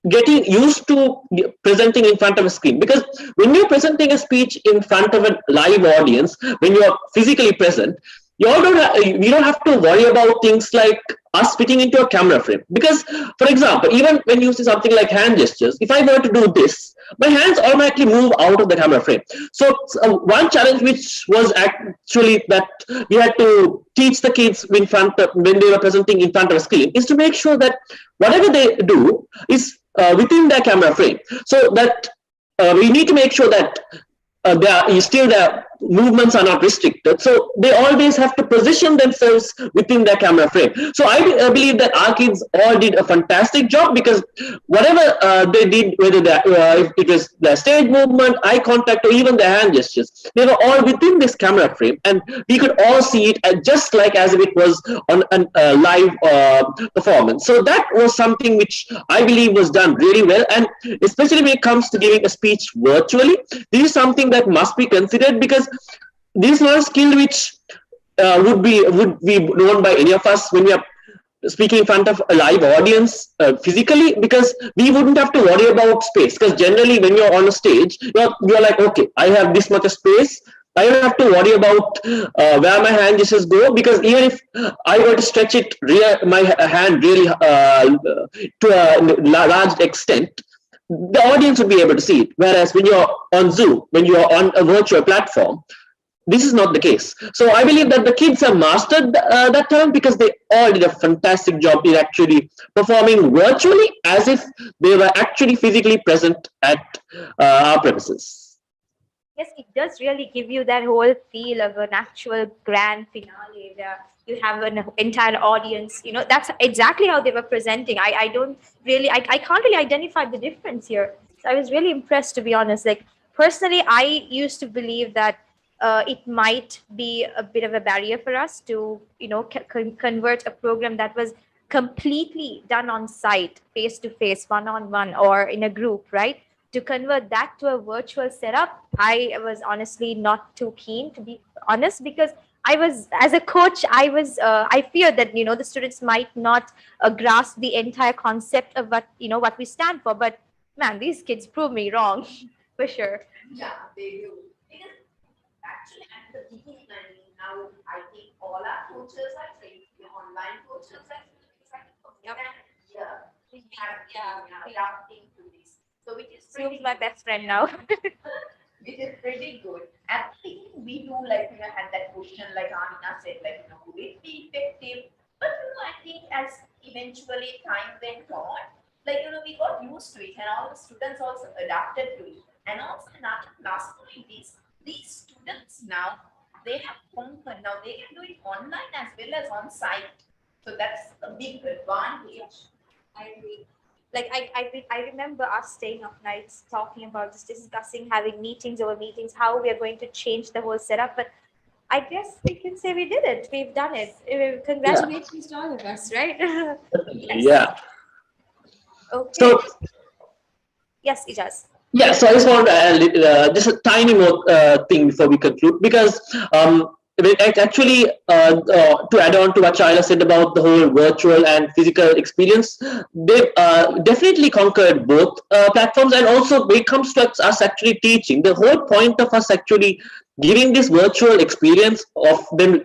getting used to presenting in front of a screen, because when you're presenting a speech in front of a live audience, when you're physically present, you don't have to worry about things like us fitting into a camera frame. Because for example, even when you see something like hand gestures, if I were to do this, my hands automatically move out of the camera frame. So one challenge which was actually that we had to teach the kids when they were presenting in front of a screen is to make sure that whatever they do is within their camera frame, so that we need to make sure that their movements are not restricted. So they always have to position themselves within their camera frame. So I believe that our kids all did a fantastic job, because whatever they did, whether if it was their stage movement, eye contact, or even their hand gestures, they were all within this camera frame, and we could all see it just like as if it was on a live performance. So that was something which I believe was done really well, and especially when it comes to giving a speech virtually, this is something that must be considered, because this is not a skill which would be known by any of us when we are speaking in front of a live audience physically, because we wouldn't have to worry about space. Because generally when you're on a stage, you're like, okay, I have this much of space, I don't have to worry about where my hand gestures go, because even if I were to stretch my hand really to a large extent, the audience would be able to see it. Whereas when you're on Zoom, when you're on a virtual platform, this is not the case. So I believe that the kids have mastered that term, because they all did a fantastic job in actually performing virtually as if they were actually physically present at our premises. Yes, it does really give you that whole feel of an actual grand finale where you have an entire audience. That's exactly how they were presenting. I can't really identify the difference here. So I was really impressed, to be honest. Like personally, I used to believe that it might be a bit of a barrier for us to, convert a program that was completely done on site, face to face, one on one, or in a group, right? to convert that to a virtual setup, I was honestly not too keen, to be honest, because I was, as a coach, I feared that, the students might not grasp the entire concept of what we stand for. But man, these kids prove me wrong for sure. Yeah, they do. Because actually at the beginning, I mean, now I think all our coaches are trained, the online coaches are trained. Yep. Yeah, we have been adapting to this. So which is Zoom pretty is my best friend now. which is pretty good. And I think we do like had that question like Amina said, like would it be effective? But I think as eventually time went on, like we got used to it, and all the students also adapted to it. And also another last point is these students now they have conquered. Now they can do it online as well as on site. So that's a big advantage. I agree. Like I remember us staying up nights talking about this, discussing, having meetings over meetings, how we are going to change the whole setup. But I guess we can say we did it. We've done it. Congratulations to all of us, right? Yes. Yeah. Okay. So Yes, Ijaz. yeah, so I just want to add just a tiny more thing before we conclude, because actually, to add on to what Shaila said about the whole virtual and physical experience, they definitely conquered both platforms. And also, when it comes to us actually teaching, the whole point of us actually giving this virtual experience of them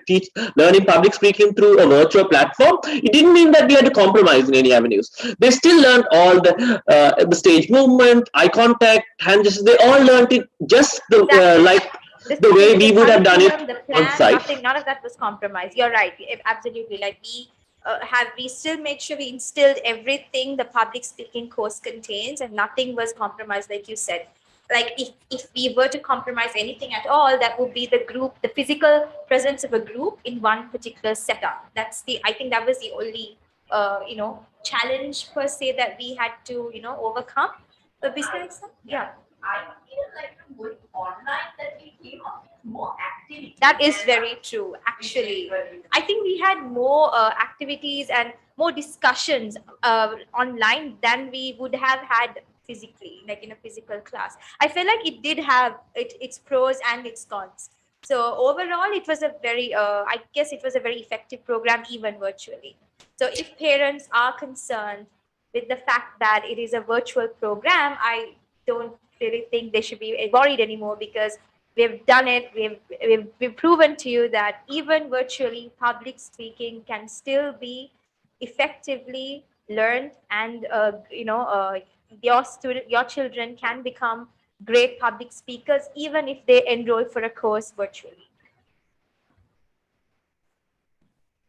learning public speaking through a virtual platform, it didn't mean that we had to compromise in any avenues. They still learned all the stage movement, eye contact, hand gestures. They all learned it just like the way we would have done it on site. None of that was compromised. You're right. Absolutely. Like we still made sure we instilled everything the public speaking course contains, and nothing was compromised, like you said. Like if we were to compromise anything at all, that would be the physical presence of a group in one particular setup. I think that was the only, challenge per se that we had to, overcome. But besides that, yeah. I feel like going online that we came up with more activities. That is very true, actually. I think we had more activities and more discussions online than we would have had physically, like in a physical class. I feel like it did have its pros and its cons. So overall, it was I guess it was a very effective program, even virtually. So if parents are concerned with the fact that it is a virtual program, I don't really think they should be worried anymore, because we've done it. We've proven to you that even virtually, public speaking can still be effectively learned, and your children can become great public speakers even if they enroll for a course virtually.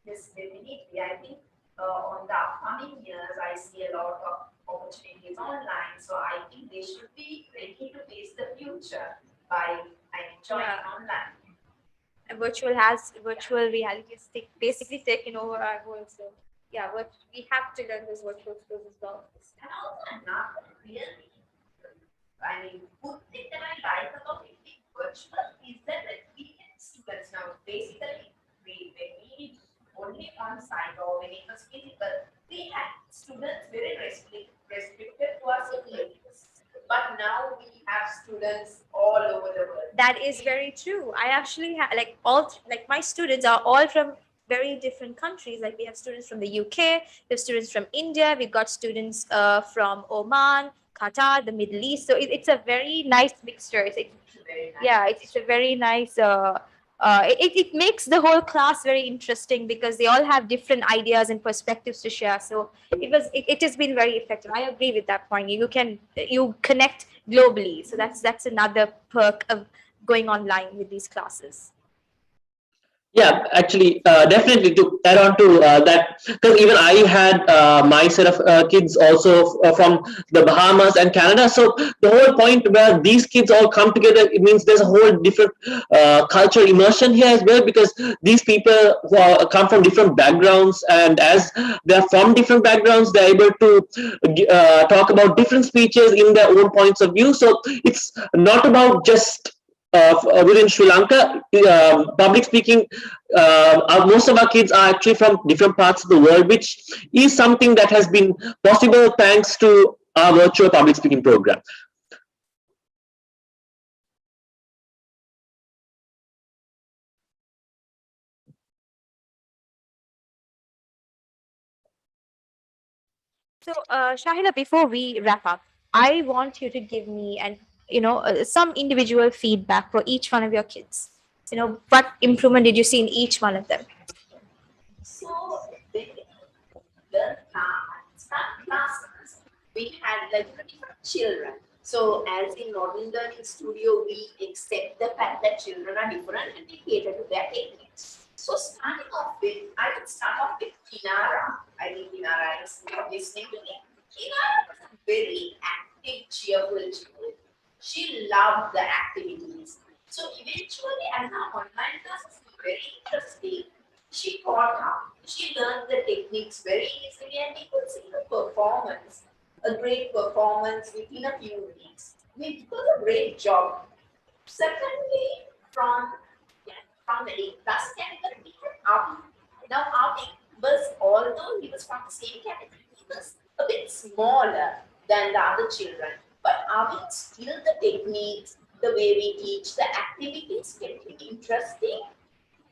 Yes, definitely. I think on the upcoming years, I see a lot of opportunities online. So I think they should be ready to face the future by joining online. And virtual reality is basically taken over our whole. So yeah, we have to learn those virtual skills as well. And also another really, good thing that I like about it being virtual is that the experienced students now basically when we only on site or when it was physical, we had students very restricted to our cities. But now we have students all over the world. That is very true. I actually have my students are all from very different countries. Like we have students from the UK, we have students from India, we've got students from Oman, Qatar, the Middle East. So it's a very nice mixture. It's a very nice. It makes the whole class very interesting because they all have different ideas and perspectives to share. So it has been very effective. I agree with that point. You connect globally. So that's another perk of going online with these classes. Yeah, actually, definitely to add on to that, because even I had my set of kids also from the Bahamas and Canada. So the whole point where these kids all come together, it means there's a whole different cultural immersion here as well, because these people who come from different backgrounds, and as they're from different backgrounds, they're able to talk about different speeches in their own points of view. So it's not about just within Sri Lanka, public speaking, most of our kids are actually from different parts of the world, which is something that has been possible thanks to our virtual public speaking program. So, Shahila, before we wrap up, I want you to give me some individual feedback for each one of your kids. What improvement did you see in each one of them? So when we learn start classes, we had like different children. So as in modern learning studio, we accept the fact that children are different and we cater to their techniques. So starting off with, I would start off with Kinara. I think Kinara is listening to me. Kinara was a very active, cheerful child. She loved the activities. So eventually, as our online classes were very interesting, she caught up. She learned the techniques very easily, and you could see the performance, a great performance within a few weeks. We did a great job. Secondly, from the 8th class category, we had Avi. Now, Avi was, although he was from the same category, he was a bit smaller than the other children. But Avi still the techniques, the way we teach, the activities kept him interesting.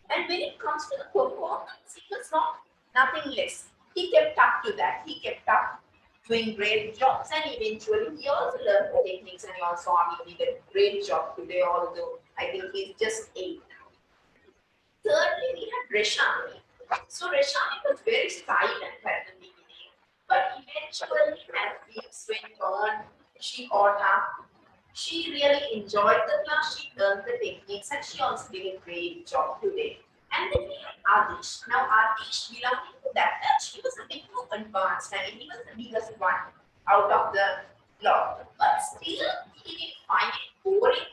And when it comes to the performance, it was nothing less. He kept up to that. He kept up doing great jobs, and eventually he also learned the techniques, and he also did a great job today, although I think he's just 8. Thirdly, we had Rishabhi. So Rishabhi was very silent at the beginning, but eventually as weeks went on, she caught up. She really enjoyed the class, she learned the techniques, and she also did a great job today. And then we had Adish. Now Adish, belonging to that batch, he was a bit more advanced. I mean, he was the biggest one out of the lot. But still, he didn't find it boring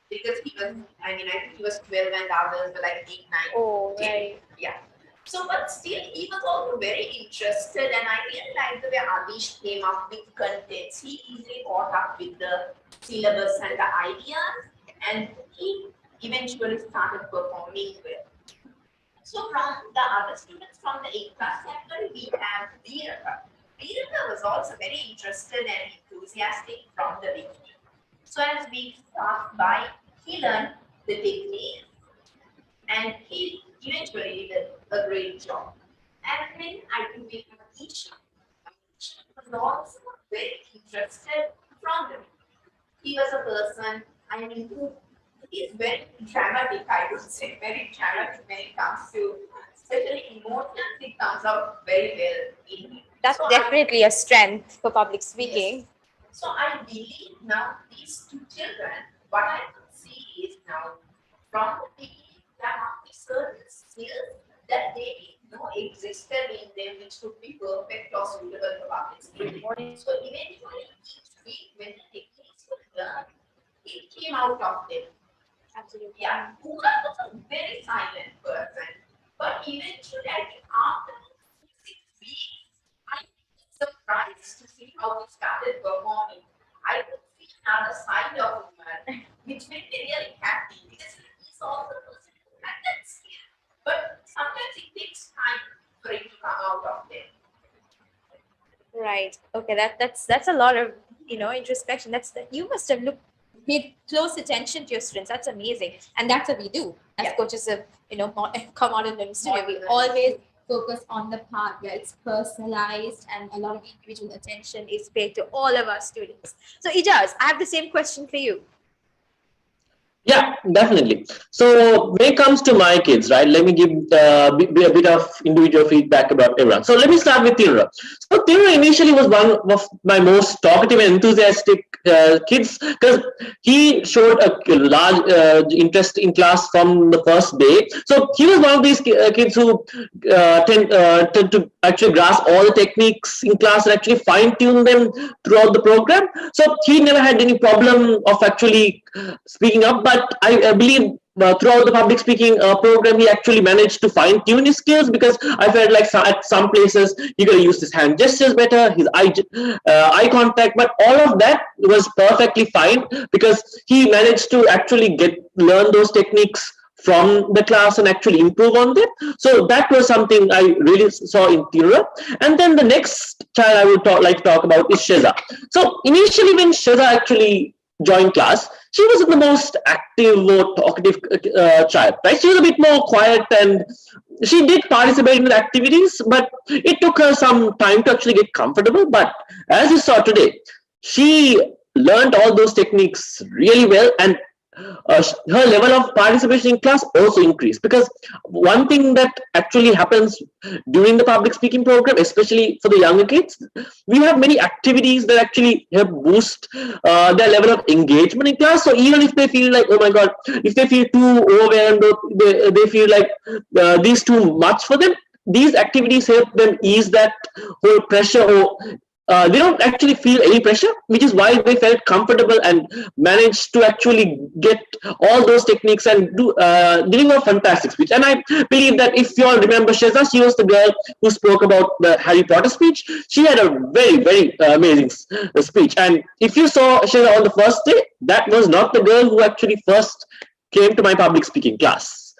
because he was, I think he was 12 and the others were like 8, 9. Oh, 10. right. Yeah. So, but still, he was also very interested, and I really liked the way Adish came up with contents. He easily caught up with the syllabus and the ideas, and he eventually started performing well. So, from the other students from the 8th class category, we have Veeraka. Veeraka was also very interested and enthusiastic from the beginning. So, as we start by, he learned the technique, and he eventually did a great job. And then I think we have Isha. Isha was also very interested from the beginning. He was a person, who is very dramatic, I would say, very dramatic when it comes to, especially emotions, it comes out very well in him. That's So definitely a strength for public speaking. Yes. So I believe now these two children, what I could see is now from the beginning, there are certain skills that they didn't know existed in them, which could be perfect or suitable for public speaking. So eventually, each week when the techniques were learned, it came out of them. Absolutely. Yeah, Pooja was a very silent person, but eventually, I think after 6 weeks, I was surprised to see how he started performing. I could see another side of him, which made me really happy because he's also a person who had that skill. But sometimes it takes time for it to come out of them. Right. Okay. That's a lot of introspection. You must have paid close attention to your students. That's amazing, and that's what we do as Yeah. coaches of come out in the studio. We always focus on the part where it's personalized and a lot of individual attention is paid to all of our students. So Ijaz, I have the same question for you. Yeah, definitely. So when it comes to my kids, right, let me give a bit of individual feedback about everyone. So let me start with Tirra. So Tirra initially was one of my most talkative and enthusiastic kids because he showed a large interest in class from the first day. So he was one of these kids who tend to actually grasp all the techniques in class and actually fine-tune them throughout the program. So he never had any problem of actually speaking up, but I believe throughout the public speaking program, he actually managed to fine-tune his skills because I felt like at some places he could use his hand gestures better, his eye contact, but all of that was perfectly fine because he managed to actually learn those techniques from the class and actually improve on them. So that was something I really saw in Tirra. And then the next child I would like to talk about is Sheza. So initially when Sheza actually joined class, she wasn't the most active or talkative child, right? She was a bit more quiet and she did participate in the activities, but it took her some time to actually get comfortable. But as you saw today, she learned all those techniques really well, and her level of participation in class also increased, because one thing that actually happens during the public speaking program, especially for the younger kids, we have many activities that actually help boost their level of engagement in class. So even if they feel like, oh my god, if they feel too overwhelmed, or they feel like this too much for them, these activities help them ease that whole pressure, or they don't actually feel any pressure, which is why they felt comfortable and managed to actually get all those techniques and do giving a fantastic speech. And I believe that if you all remember Sheza, she was the girl who spoke about the Harry Potter speech. She had a very amazing speech. And if you saw Sheza on the first day, that was not the girl who actually first came to my public speaking class.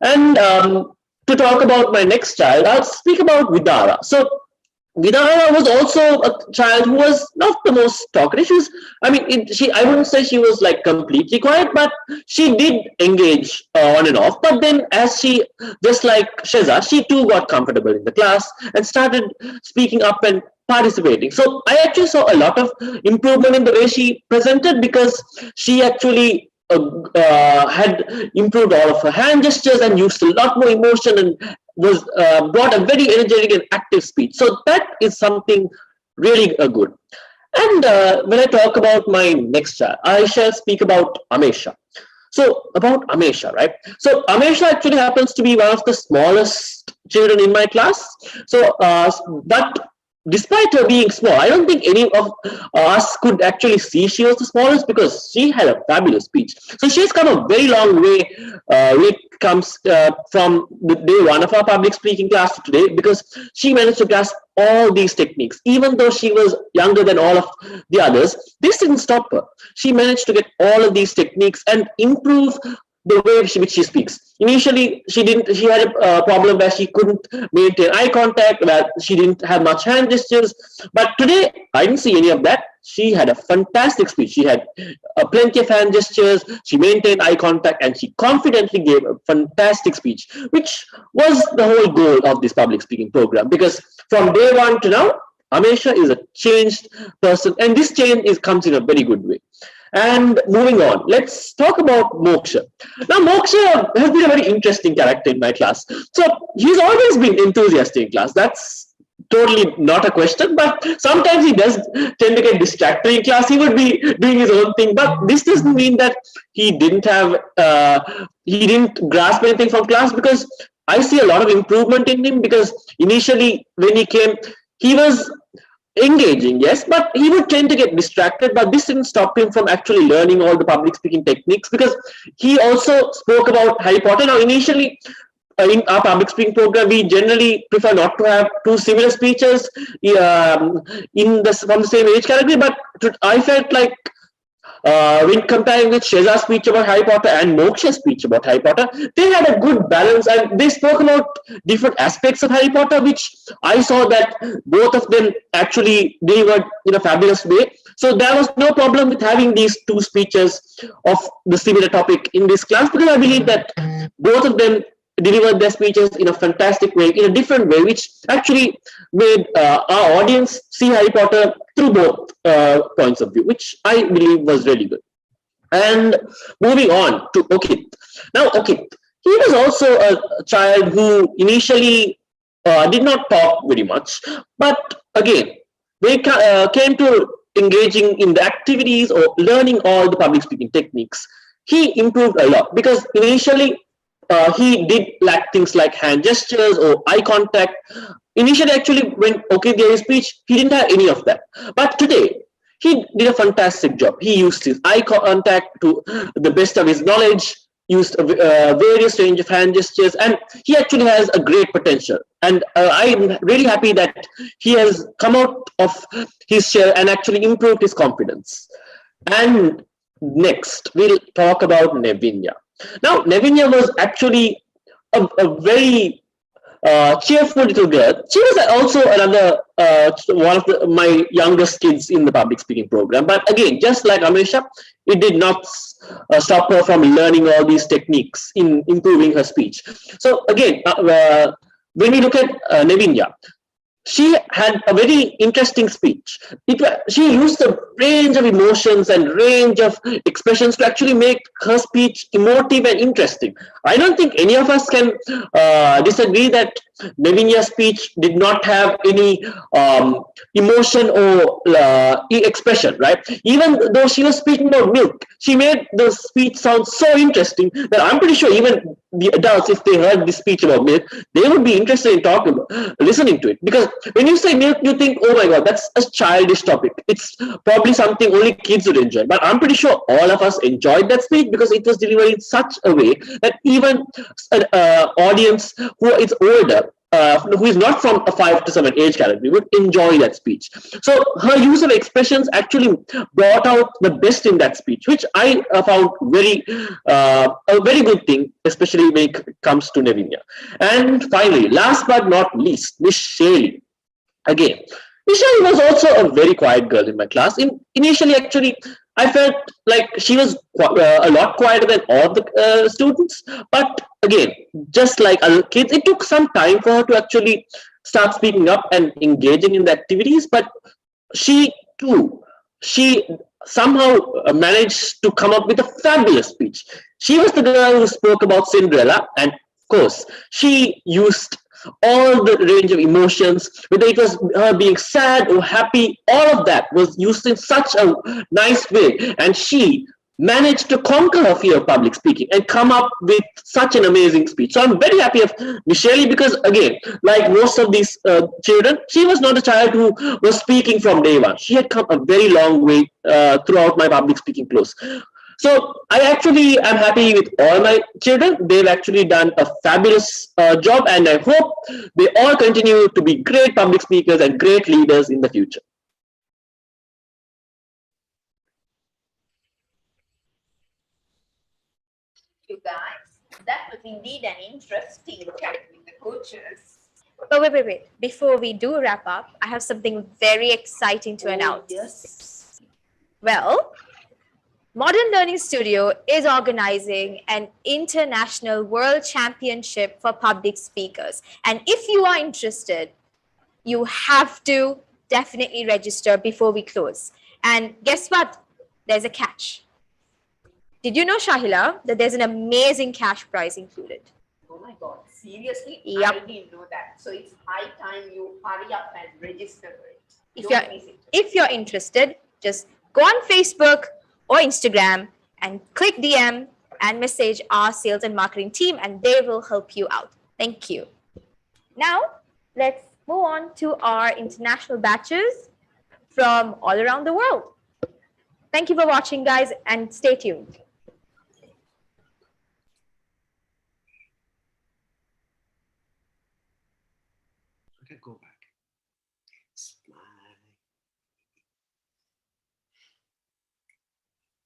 And to talk about my next child, I'll speak about Vidara. So Vidara was also a child who was not the most talkative. She was, I mean, I wouldn't say she was like completely quiet, but she did engage on and off. But then, as she, just like Sheza, she too got comfortable in the class and started speaking up and participating. So I actually saw a lot of improvement in the way she presented, because she actually had improved all of her hand gestures and used a lot more emotion, and was brought a very energetic and active speech. So that is something really good. And when I talk about my next child, I shall speak about Amesha. So about Amesha, right? So Amesha actually happens to be one of the smallest children in my class. So but despite her being small, I don't think any of us could actually see she was the smallest, because she had a fabulous speech. So she's come a very long way when it comes from the day one of our public speaking class to today, because she managed to grasp all these techniques. Even though she was younger than all of the others, this didn't stop her. She managed to get all of these techniques and improve the way which she speaks. Initially, she had a problem where she couldn't maintain eye contact, where she didn't have much hand gestures. But today, I didn't see any of that. She had a fantastic speech. She had plenty of hand gestures, she maintained eye contact, and she confidently gave a fantastic speech, which was the whole goal of this public speaking program. Because from day one to now, Amesha is a changed person, and this change comes in a very good way. And moving on, let's talk about Moksha. Now, Moksha has been a very interesting character in my class. So he's always been enthusiastic in class. That's totally not a question, but sometimes he does tend to get distracted in class. He would be doing his own thing, but this doesn't mean that he didn't grasp anything from class, because I see a lot of improvement in him. Because initially when he came, he was engaging, yes, but he would tend to get distracted. But this didn't stop him from actually learning all the public speaking techniques, because he also spoke about Harry Potter. Now, initially in our public speaking program, we generally prefer not to have two similar speeches from the same age category. But I felt like when comparing with Sheza's speech about Harry Potter and Moksha's speech about Harry Potter, they had a good balance, and they spoke about different aspects of Harry Potter, which I saw that both of them actually delivered in a fabulous way. So there was no problem with having these two speeches of the similar topic in this class, because I believe that both of them delivered their speeches in a fantastic way, in a different way, which actually made our audience see Harry Potter through both points of view, which I believe was really good. And moving on to Okit. Now, Okit, he was also a child who initially did not talk very much, but again, when it came to engaging in the activities or learning all the public speaking techniques, he improved a lot, because initially he did lack things like hand gestures or eye contact. Initially, actually, when Okit gave his speech, he didn't have any of that. But today, he did a fantastic job. He used his eye contact to the best of his knowledge, used a various range of hand gestures, and he actually has a great potential. And I'm really happy that he has come out of his shell and actually improved his confidence. And next, we'll talk about Nevinya. Now, Nevinya was actually a very cheerful little girl. She was also another one of my youngest kids in the public speaking program. But again, just like Amisha, it did not stop her from learning all these techniques in improving her speech. So again, when we look at Nevinya, she had a very interesting speech. She used a range of emotions and range of expressions to actually make her speech emotive and interesting. I don't think any of us can disagree that Nevinya's speech did not have any emotion or expression, right? Even though she was speaking about milk, she made the speech sound so interesting that I'm pretty sure even the adults, if they heard this speech about milk, they would be interested in listening to it. Because when you say milk, you think, oh my God, that's a childish topic. It's probably something only kids would enjoy. But I'm pretty sure all of us enjoyed that speech because it was delivered in such a way that even an audience who is older, who is not from a 5 to 7 age category, would enjoy that speech. So her use of expressions actually brought out the best in that speech, which I found a very good thing, especially when it comes to Nevinya. And finally, last but not least, Miss Shaley. Again, Miss Shaley was also a very quiet girl in my class. Initially, actually, I felt like she was a lot quieter than all the students. But again, just like other kids, it took some time for her to actually start speaking up and engaging in the activities. But she somehow managed to come up with a fabulous speech. She was the girl who spoke about Cinderella, and of course, she used all the range of emotions, whether it was her being sad or happy, all of that was used in such a nice way, and she managed to conquer her fear of public speaking and come up with such an amazing speech. So I'm very happy of Michelle because, again, like most of these children, she was not a child who was speaking from day one. She had come a very long way throughout my public speaking course. So I actually am happy with all my children. They've actually done a fabulous job, and I hope they all continue to be great public speakers and great leaders in the future. You guys, that was indeed an interesting chat with the coaches. But wait. Before we do wrap up, I have something very exciting to announce. Yes. Well, Modern Learning Studio is organizing an international world championship for public speakers. And if you are interested, you have to definitely register before we close. And guess what? There's a catch. Did you know, Shahila, that there's an amazing cash prize included? Oh my God, seriously? Yep. I didn't know that. So it's high time you hurry up and register for it. If you're interested, just go on Facebook or Instagram and click DM and message our sales and marketing team, and they will help you out. Thank you. Now, let's move on to our international batches from all around the world. Thank you for watching, guys, and stay tuned. Okay, go back. Smile.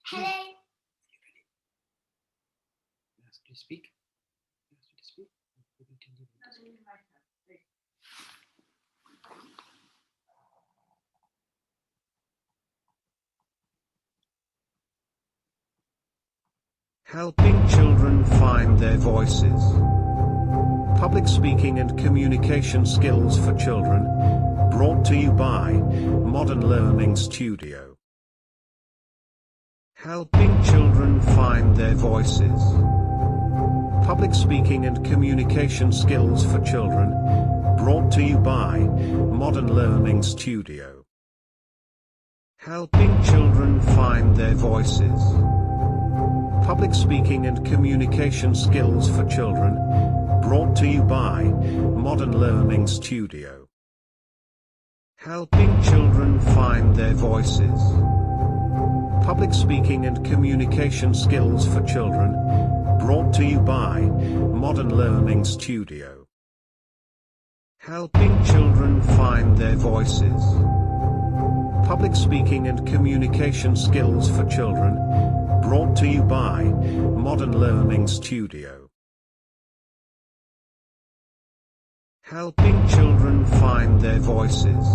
Hello. Yes, please speak. Yes, please speak. You can continue to speak. Helping children find their voices. Public speaking and communication skills for children. Brought to you by Modern Learning Studio. Helping children find their voices. Public speaking and communication skills for children. Brought to you by Modern Learning Studio. Helping children find their voices. Public speaking and communication skills for children. Brought to you by Modern Learning Studio. Helping children find their voices. Public speaking and communication skills for children. Brought to you by Modern Learning Studio. Helping children find their voices. Public speaking and communication skills for children. Brought to you by Modern Learning Studio. Helping children find their voices.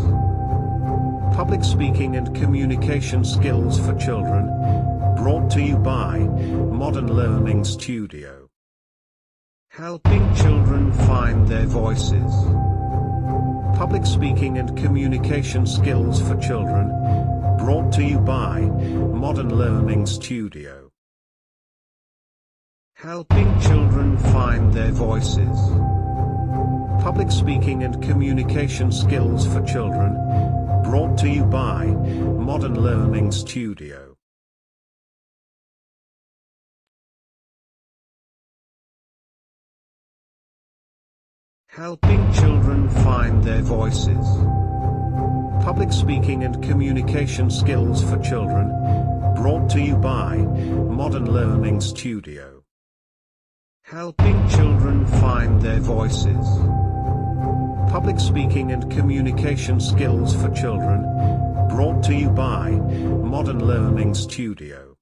Public speaking and communication skills for children. Brought to you by Modern Learning Studio. Helping children find their voices. Public speaking and communication skills for children. Brought to you by Modern Learning Studio. Helping children find their voices. Public speaking and communication skills for children. Brought to you by Modern Learning Studio. Helping children find their voices. Public speaking and communication skills for children. Brought to you by Modern Learning Studio. Helping children find their voices. Public speaking and communication skills for children. Brought to you by Modern Learning Studio.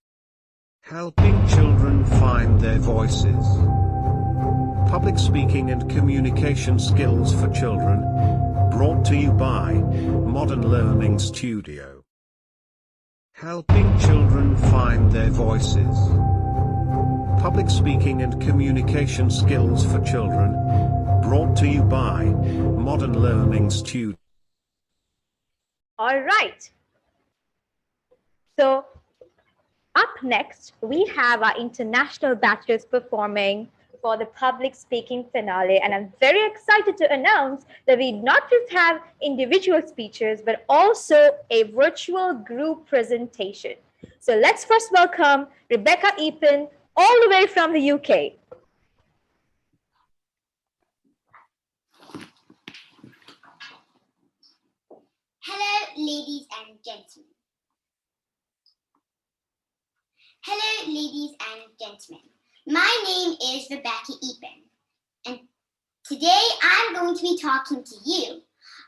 Helping children find their voices. Public speaking and communication skills for children. Brought to you by Modern Learning Studio. Helping children find their voices. Public speaking and communication skills for children. Brought to you by Modern Learning Studio. All right. So up next, we have our international batches performing for the public speaking finale. And I'm very excited to announce that we not just have individual speeches, but also a virtual group presentation. So let's first welcome Rebecca Epen, all the way from the UK. Hello, ladies and gentlemen. Hello, ladies and gentlemen. My name is Rebecca Epen, and today I'm going to be talking to you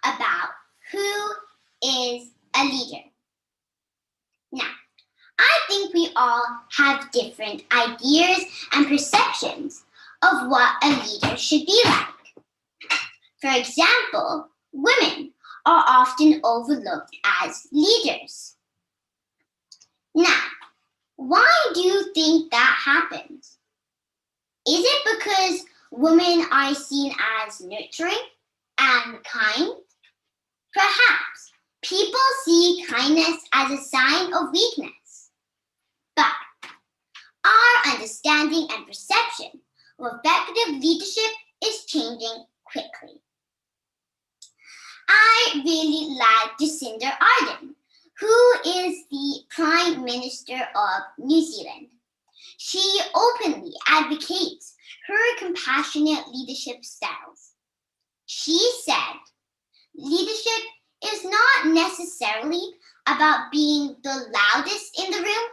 about who is a leader. Now, I think we all have different ideas and perceptions of what a leader should be like. For example, women are often overlooked as leaders. Now, why do you think that happens? Is it because women are seen as nurturing and kind? Perhaps people see kindness as a sign of weakness. But our understanding and perception of effective leadership is changing quickly. I really like Jacinda Ardern, who is the Prime Minister of New Zealand. She openly advocates her compassionate leadership styles. She said, leadership is not necessarily about being the loudest in the room,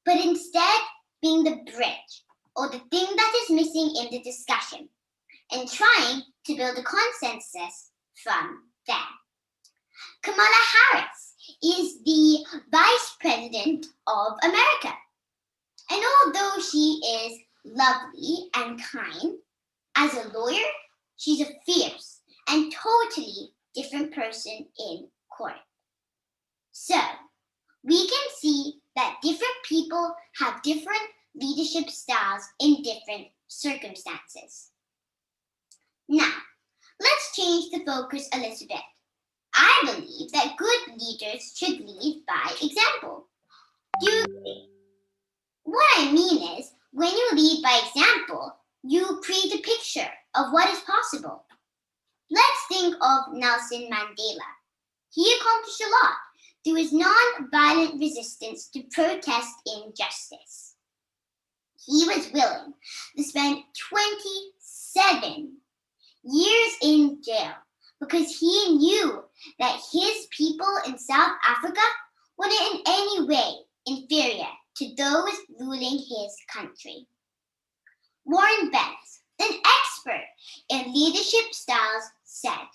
but instead being the bridge or the thing that is missing in the discussion and trying to build a consensus from there. Kamala Harris is the Vice President of America. And although she is lovely and kind, as a lawyer, she's a fierce and totally different person in court. So, we can see that different people have different leadership styles in different circumstances. Now, let's change the focus a little bit. I believe that good leaders should lead by example. Do you agree? What I mean is, when you lead by example, you create a picture of what is possible. Let's think of Nelson Mandela. He accomplished a lot through his non-violent resistance to protest injustice. He was willing to spend 27 years in jail because he knew that his people in South Africa weren't in any way inferior to those ruling his country. Warren Bennett, an expert in leadership styles, said,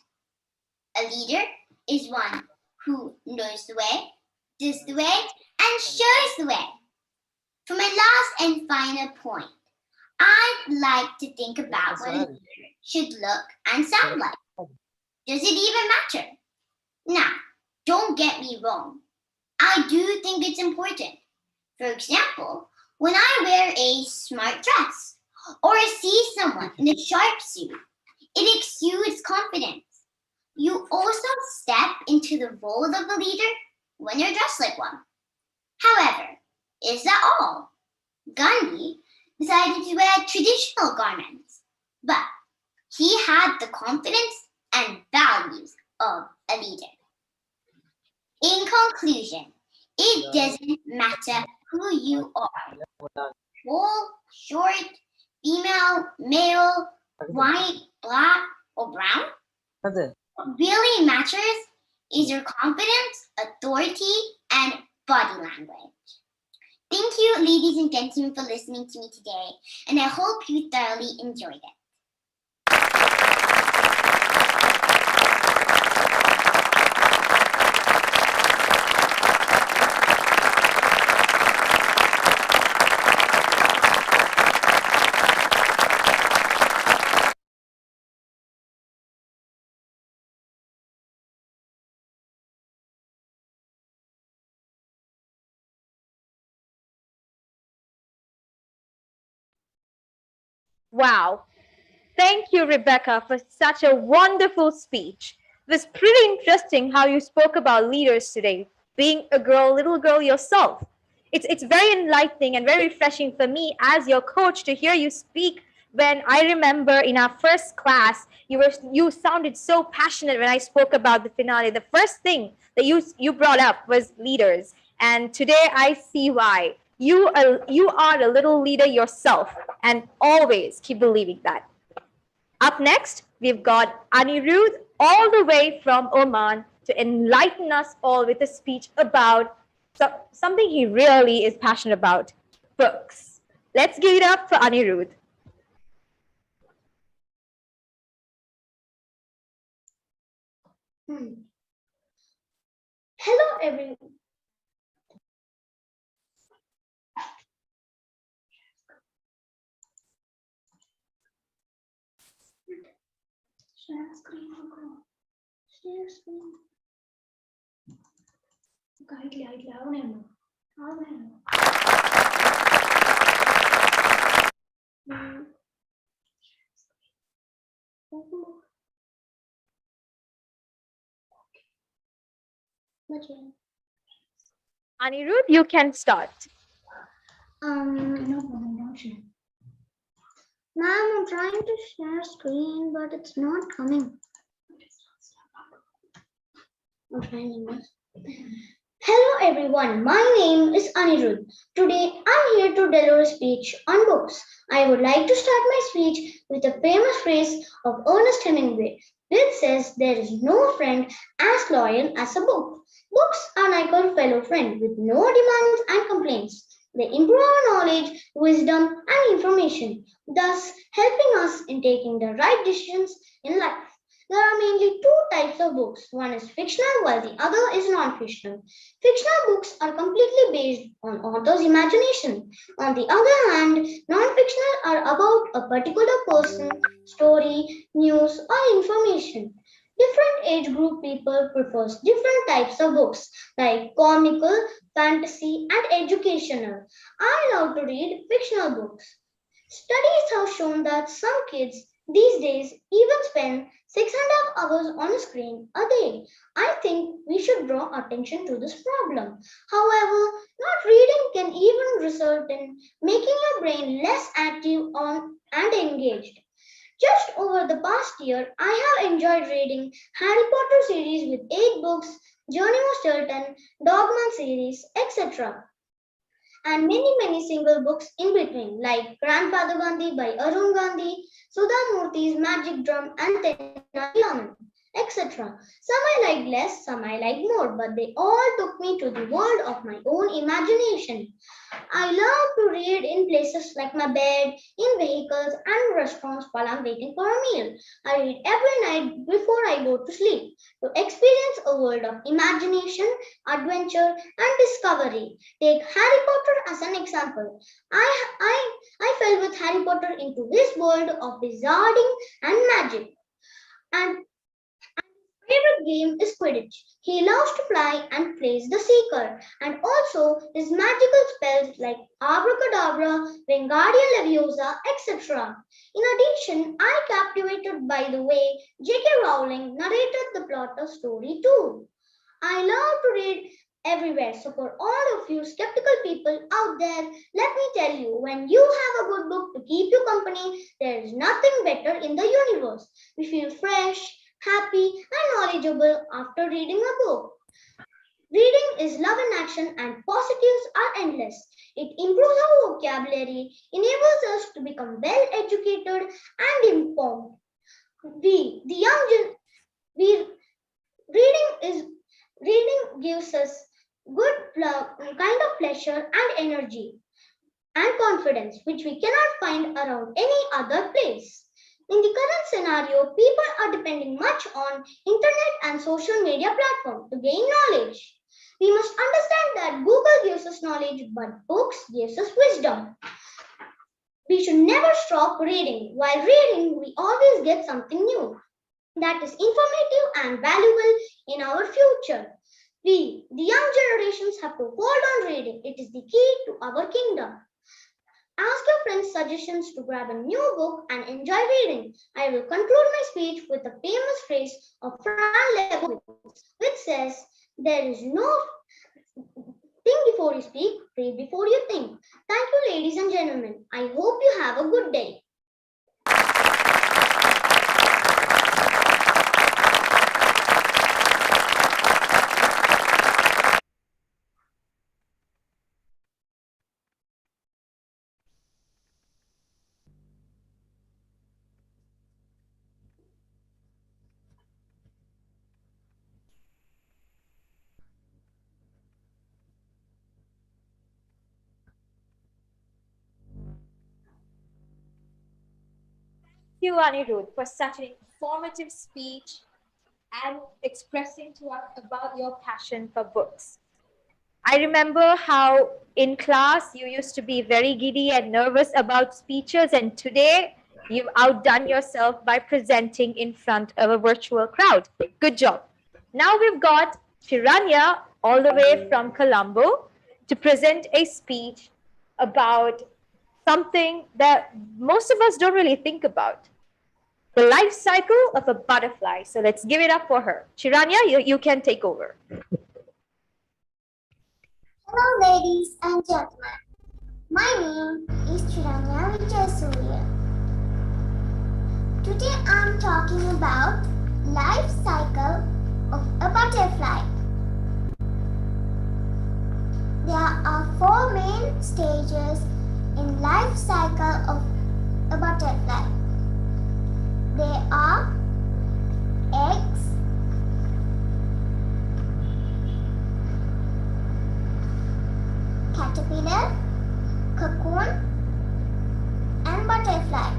"A leader is one who knows the way, does the way, and shows the way." For my last and final point, I'd like to think about what a leader should look and sound like. Does it even matter? Now, don't get me wrong. I do think it's important. For example, when I wear a smart dress or see someone in a sharp suit, it exudes confidence. You also step into the role of a leader when you're dressed like one. However, is that all? Gandhi decided to wear traditional garments, but he had the confidence and values of a leader. In conclusion, it doesn't matter who you are. Tall, short, female, male, white, black, or brown. What really matters is your confidence, authority, and body language. Thank you, ladies and gentlemen, for listening to me today, and I hope you thoroughly enjoyed it. Wow. Thank you, Rebecca, for such a wonderful speech. It was pretty interesting how you spoke about leaders today, being a girl, little girl yourself. It's very enlightening and very refreshing for me as your coach to hear you speak. When I remember in our first class, you sounded so passionate when I spoke about the finale. The first thing that you brought up was leaders, and today I see why. You are a little leader yourself, and always keep believing that. Up next, we've got Anirudh all the way from Oman to enlighten us all with a speech about something he really is passionate about, books. Let's give it up for Anirudh. Hello, everyone. Share screen. Share screen. Anirudh, you can start. No problem, don't share. Ma'am, I'm trying to share screen, but it's not coming. I'm trying this. Hello everyone, my name is Anirudh. Today I'm here to deliver a speech on books. I would like to start my speech with a famous phrase of Ernest Hemingway, which says there is no friend as loyal as a book. Books are like our fellow friend with no demands and complaints. They improve our knowledge, wisdom, and information, thus helping us in taking the right decisions in life. There are mainly two types of books. One is fictional while the other is non-fictional. Fictional books are completely based on author's imagination. On the other hand, non-fictional are about a particular person, story, news, or information. Different age group people prefers different types of books like comical, fantasy, and educational. I love to read fictional books. Studies have shown that some kids these days even spend 6.5 hours on a screen a day. I think we should draw attention to this problem. However, not reading can even result in making your brain less active and engaged. Just over the past year, I have enjoyed reading Harry Potter series with 8 books, Journey of Stilton, Dogman series, etc. And many single books in between, like Grandfather Gandhi by Arun Gandhi, Sudha Murthy's Magic Drum and Tenali, etc. Some I liked less, some I liked more, but they all took me to the world of my own imagination. I love to read in places like my bed, in vehicles, and restaurants while I'm waiting for a meal. I read every night before I go to sleep to experience a world of imagination, adventure, and discovery. Take Harry Potter as an example. I fell with Harry Potter into this world of wizarding and magic. And favorite game is Quidditch. He loves to fly and plays the Seeker, and also his magical spells like Abracadabra, Wingardium Leviosa, etc. In addition, I captivated by the way J.K. Rowling narrated the plot of story too. I love to read everywhere. So for all of you skeptical people out there, let me tell you, when you have a good book to keep you company, there is nothing better in the universe. We feel fresh, happy, and knowledgeable after reading a book. Reading is love in action and positives are endless. It improves our vocabulary, enables us to become well educated and informed. We, the young gen, we reading gives us good kind of pleasure and energy and confidence which we cannot find around any other place. In the current scenario, people are depending much on internet and social media platforms to gain knowledge. We must understand that Google gives us knowledge, but books gives us wisdom. We should never stop reading. While reading, we always get something new that is informative and valuable in our future. We, the young generations, have to hold on reading. It is the key to our kingdom. Ask your friends' suggestions to grab a new book and enjoy reading. I will conclude my speech with a famous phrase of Fran Lebowitz, which says, "There is no think before you speak, read before you think." Thank you, ladies and gentlemen. I hope you have a good day. You, Anirudh, for such an informative speech and expressing to us about your passion for books. I remember how in class you used to be very giddy and nervous about speeches, and today you've outdone yourself by presenting in front of a virtual crowd. Good job. Now we've got Shiranya all the way from Colombo to present a speech about something that most of us don't really think about. The life cycle of a butterfly. So let's give it up for her. Shiranya, you can take over. Hello, ladies and gentlemen. My name is Chiranya Vijayasuriya. Today I'm talking about life cycle of a butterfly. There are 4 main stages in life cycle of a butterfly. They are eggs, caterpillar, cocoon, and butterfly.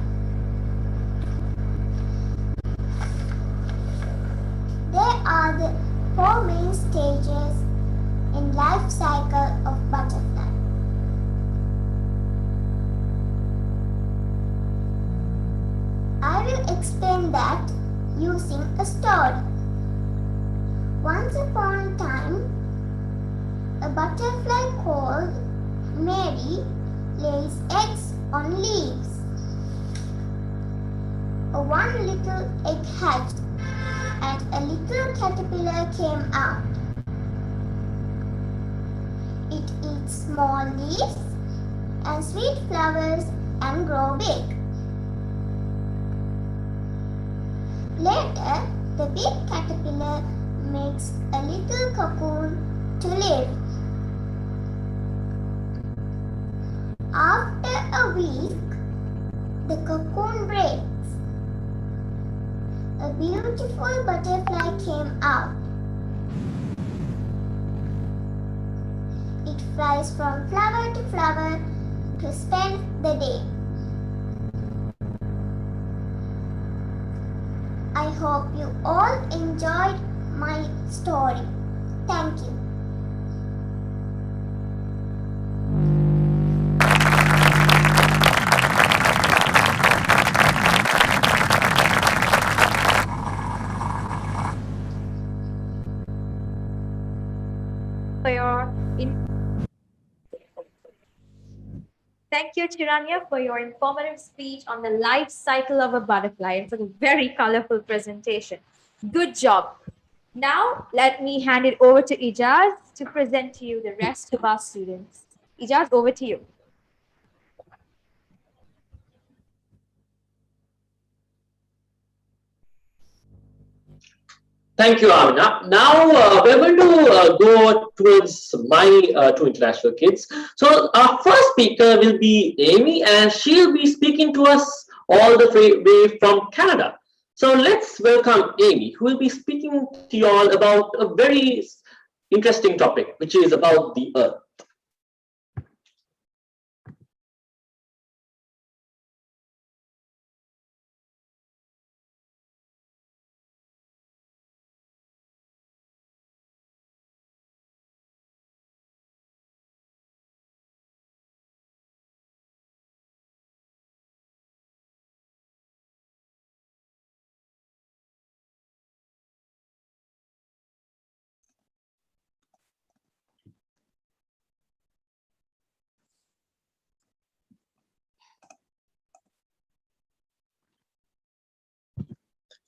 They are the 4 main stages in life cycle of butterfly. I will explain that using a story. Once upon a time, a butterfly called Mary lays eggs on leaves. One little egg hatched and a little caterpillar came out. It eats small leaves and sweet flowers and grow big. Later, the big caterpillar makes a little cocoon to live. After a week, the cocoon breaks. A beautiful butterfly came out. It flies from flower to flower to spend the day. I hope you all enjoyed my story. Thank you. for your Thank you, Chiranya, for your informative speech on the life cycle of a butterfly and for the very colorful presentation. Good job. Now, let me hand it over to Ijaz to present to you the rest of our students. Ijaz, over to you. Thank you, Amina. Now we're going to go towards my two international kids. So our first speaker will be Amy, and she'll be speaking to us all the way from Canada. So let's welcome Amy, who will be speaking to you all about a very interesting topic, which is about the Earth.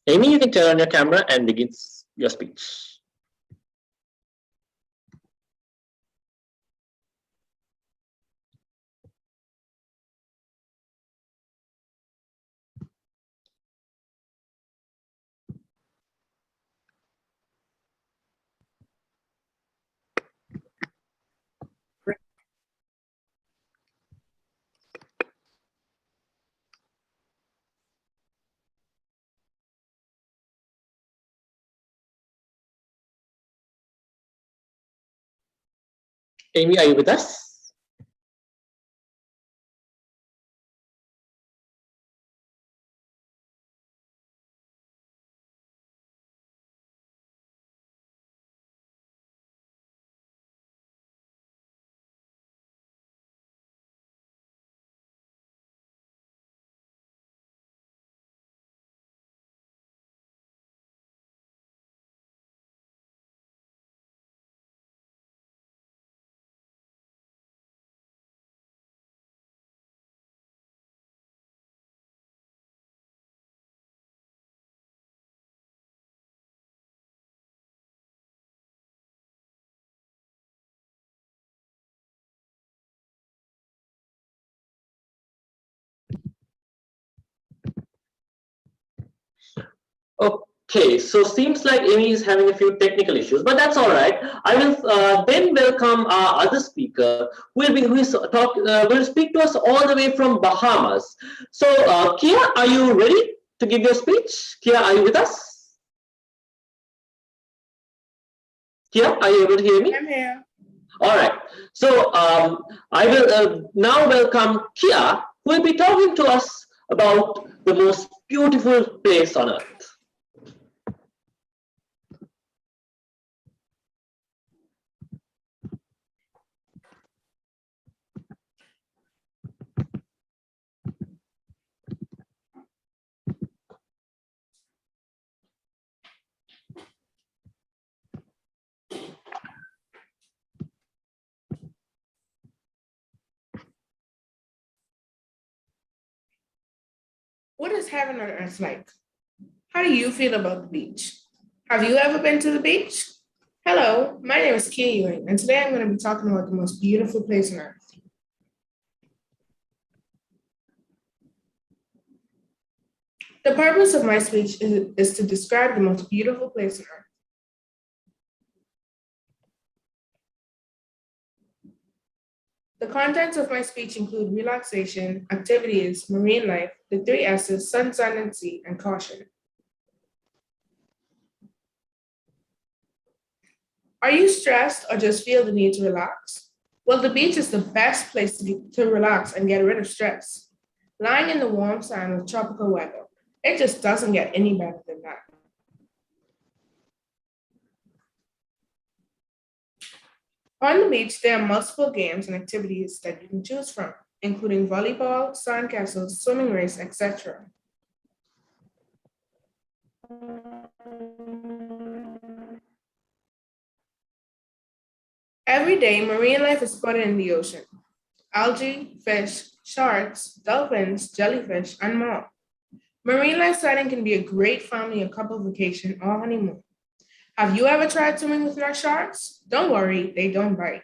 Amy, you can turn on your camera and begin your speech. Amy, are you with us? Okay, so seems like Amy is having a few technical issues, but that's all right. I will then welcome our other speaker, will speak to us all the way from Bahamas. So, Kia, are you ready to give your speech? Kia, are you with us? Kia, are you able to hear me? I'm here. All right. So I will now welcome Kia, who will be talking to us about the most beautiful place on earth. What is heaven on earth like? How do you feel about the beach? Have you ever been to the beach? Hello, my name is Kia Ewing, and today I'm going to be talking about the most beautiful place on earth. The purpose of my speech is to describe the most beautiful place on earth. The contents of my speech include relaxation, activities, marine life, the 3 S's, sun, and sea, and caution. Are you stressed or just feel the need to relax? Well, the beach is the best place to relax and get rid of stress. Lying in the warm sand with tropical weather, it just doesn't get any better than that. On the beach, there are multiple games and activities that you can choose from, including volleyball, sandcastles, swimming race, etc. Every day, marine life is spotted in the ocean. Algae, fish, sharks, dolphins, jellyfish, and more. Marine life sighting can be a great family or couple vacation or honeymoon. Have you ever tried swimming with your sharks? Don't worry, they don't bite.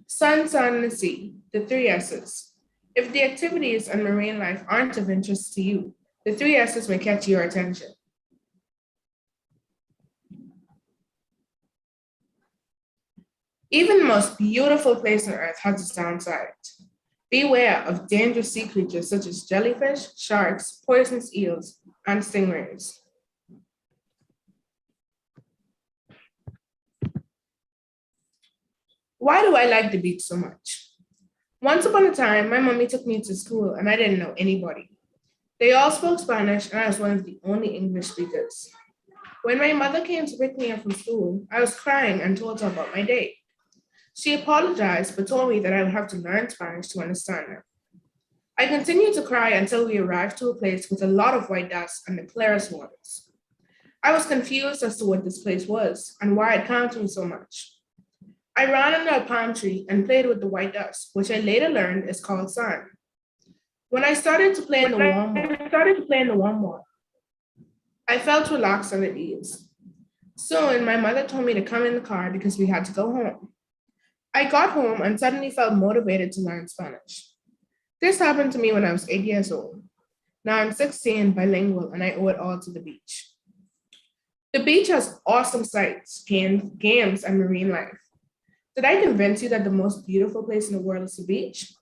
Sun, sun, and sea, the three S's. If the activities and marine life aren't of interest to you, the three S's may catch your attention. Even the most beautiful place on earth has its downside. Beware of dangerous sea creatures such as jellyfish, sharks, poisonous eels, and stingrays. Why do I like the beach so much? Once upon a time, my mommy took me to school and I didn't know anybody. They all spoke Spanish and I was one of the only English speakers. When my mother came to pick me up from school, I was crying and told her about my day. She apologized but told me that I would have to learn Spanish to understand her. I continued to cry until we arrived to a place with a lot of white dust and the clearest waters. I was confused as to what this place was and why it calmed me so much. I ran under a palm tree and played with the white dust, which I later learned is called sand. When I started to play in the warm water, I felt relaxed and at ease. Soon, my mother told me to come in the car because we had to go home. I got home and suddenly felt motivated to learn Spanish. This happened to me when I was 8 years old. Now I'm 16, bilingual, and I owe it all to the beach. The beach has awesome sights, games, and marine life. Did I convince you that the most beautiful place in the world is the beach?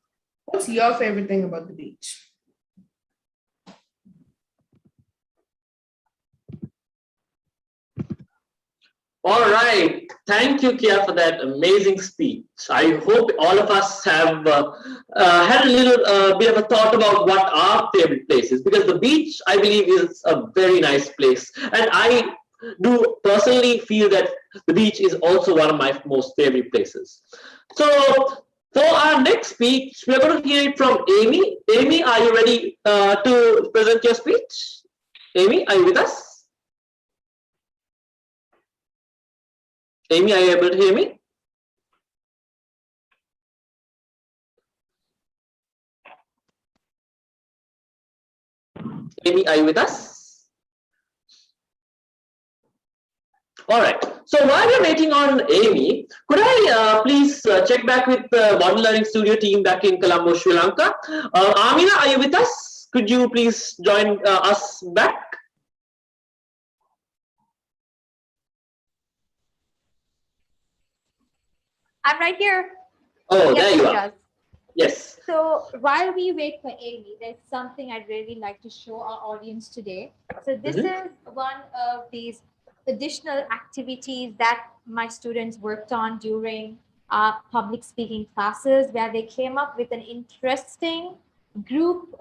What's your favorite thing about the beach? All right. Thank you, Kia, for that amazing speech. I hope all of us have had a little bit of a thought about what our favorite place is, because the beach, I believe, is a very nice place. And I do personally feel that the beach is also one of my most favorite places. So for our next speech, we're going to hear it from Amy. Amy, are you ready to present your speech? Amy, are you with us? Amy, are you able to hear me? Amy, are you with us? All right. So while we're waiting on Amy, could I please check back with the Modern Learning Studio team back in Colombo, Sri Lanka? Amina, are you with us? Could you please join us back? I'm right here. Oh, Yes, there you are. Yes. So while we wait for Amy, there's something I'd really like to show our audience today. So this is one of these additional activities that my students worked on during public speaking classes, where they came up with an interesting group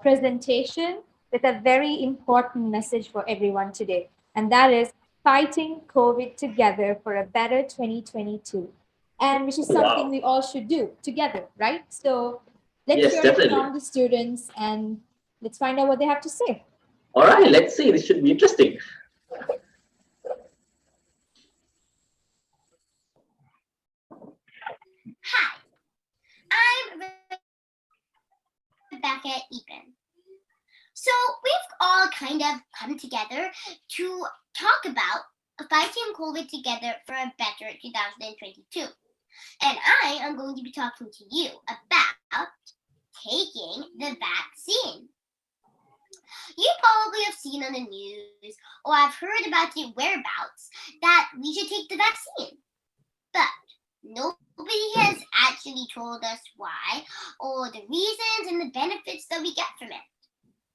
presentation with a very important message for everyone today. And that is fighting COVID together for a better 2022. And which is something we all should do together, right? So let's hear it from the students and let's find out what they have to say. All right, let's see. This should be interesting. Hi, I'm Rebecca Epen. So we've all kind of come together to talk about fighting COVID together for a better 2022. And I am going to be talking to you about taking the vaccine. You probably have seen on the news or have heard about the whereabouts that we should take the vaccine. But nobody has actually told us why or the reasons and the benefits that we get from it.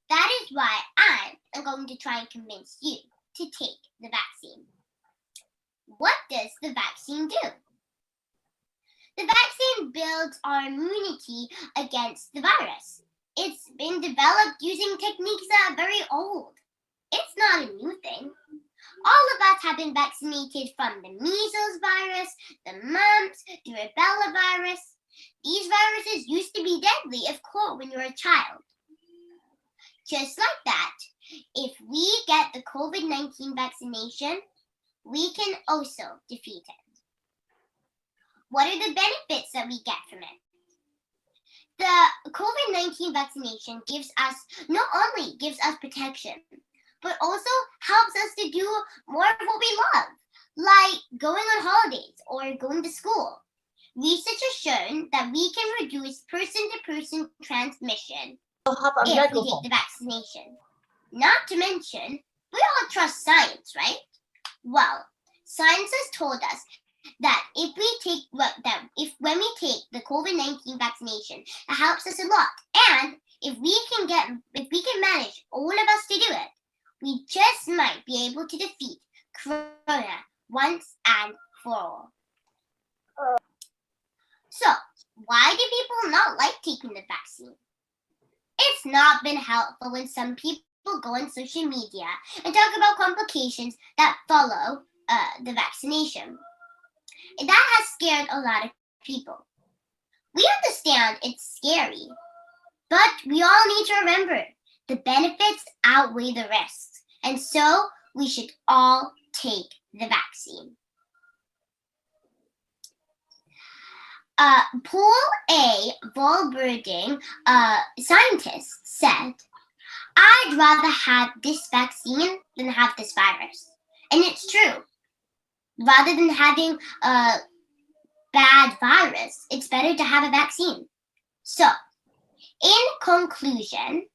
That is why I am going to try and convince you to take the vaccine. What does the vaccine do? The vaccine builds our immunity against the virus. It's been developed using techniques that are very old. It's not a new thing. All of us have been vaccinated from the measles virus, the mumps, the rubella virus. These viruses used to be deadly if caught when you were a child. Just like that, If we get the COVID-19 vaccination, we can also defeat it. What are the benefits that we get from it? The COVID-19 vaccination not only gives us protection, but also helps us to do more of what we love, like going on holidays or going to school. Research has shown that we can reduce person-to-person transmission if we take the vaccination. Not to mention, we all trust science, right? Well, science has told us that when we take the COVID-19 vaccination, it helps us a lot. And if we can manage all of us to do it, we just might be able to defeat Corona once and for all. So, why do people not like taking the vaccine? It's not been helpful when some people go on social media and talk about complications that follow the vaccination. That has scared a lot of people. We understand it's scary, but we all need to remember the benefits outweigh the risks, and so we should all take the vaccine. Paul A. Volberding, scientist, said, "I'd rather have this vaccine than have this virus." And it's true. Rather than having a bad virus, it's better to have a vaccine. So, in conclusion,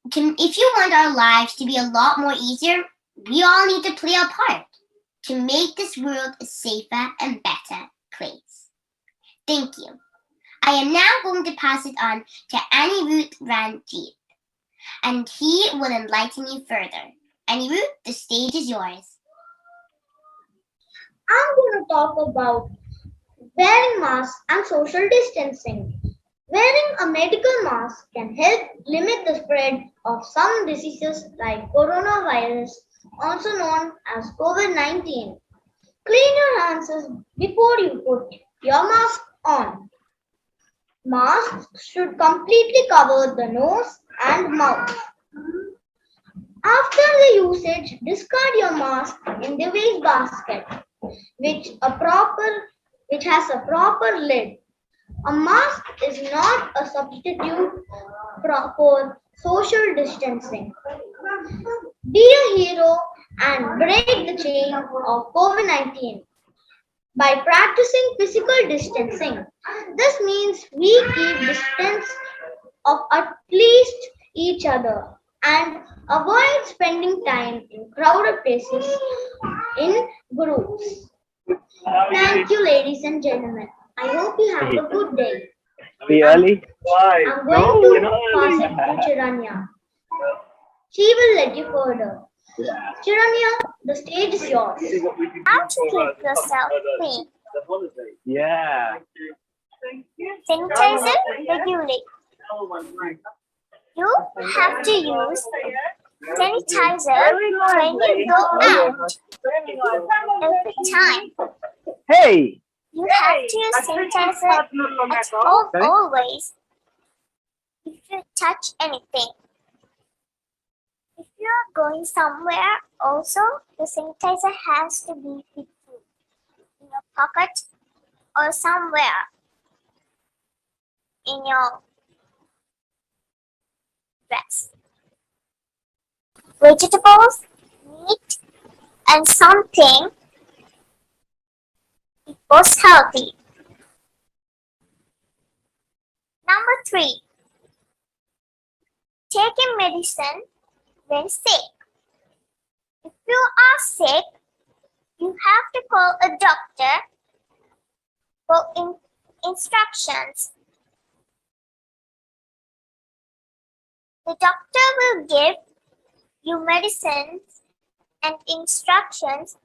if you want our lives to be a lot more easier, we all need to play our part to make this world a safer and better place. Thank you. I am now going to pass it on to Anirudh Ranjit, and he will enlighten you further. Anirudh, the stage is yours. I'm going to talk about wearing masks and social distancing. Wearing a medical mask can help limit the spread of some diseases like coronavirus, also known as COVID-19. Clean your hands before you put your mask on. Masks should completely cover the nose and mouth. After the usage, discard your mask in the waste basket, which has a proper lid. A mask is not a substitute for social distancing. Be a hero and break the chain of COVID-19 by practicing physical distancing. This means we keep distance of at least each other and avoid spending time in crowded places in groups. Thank you, ladies and gentlemen. I hope you have a good day. Really? Why? I'm going to pass it to Chiranya. She will let you further. Chiranya, the stage is yours. How to keep yourself clean. Yeah. Sanitizer regularly. You have to use sanitizer when you go out every time. Hey! You have to use sanitizer at home always if you touch anything. If you are going somewhere, also the sanitizer has to be with you in your pocket or somewhere in your dress. Vegetables, meat, and something equals healthy. Number 3. Taking medicine when sick. If you are sick, you have to call a doctor for instructions. The doctor will give you medicines and instructions.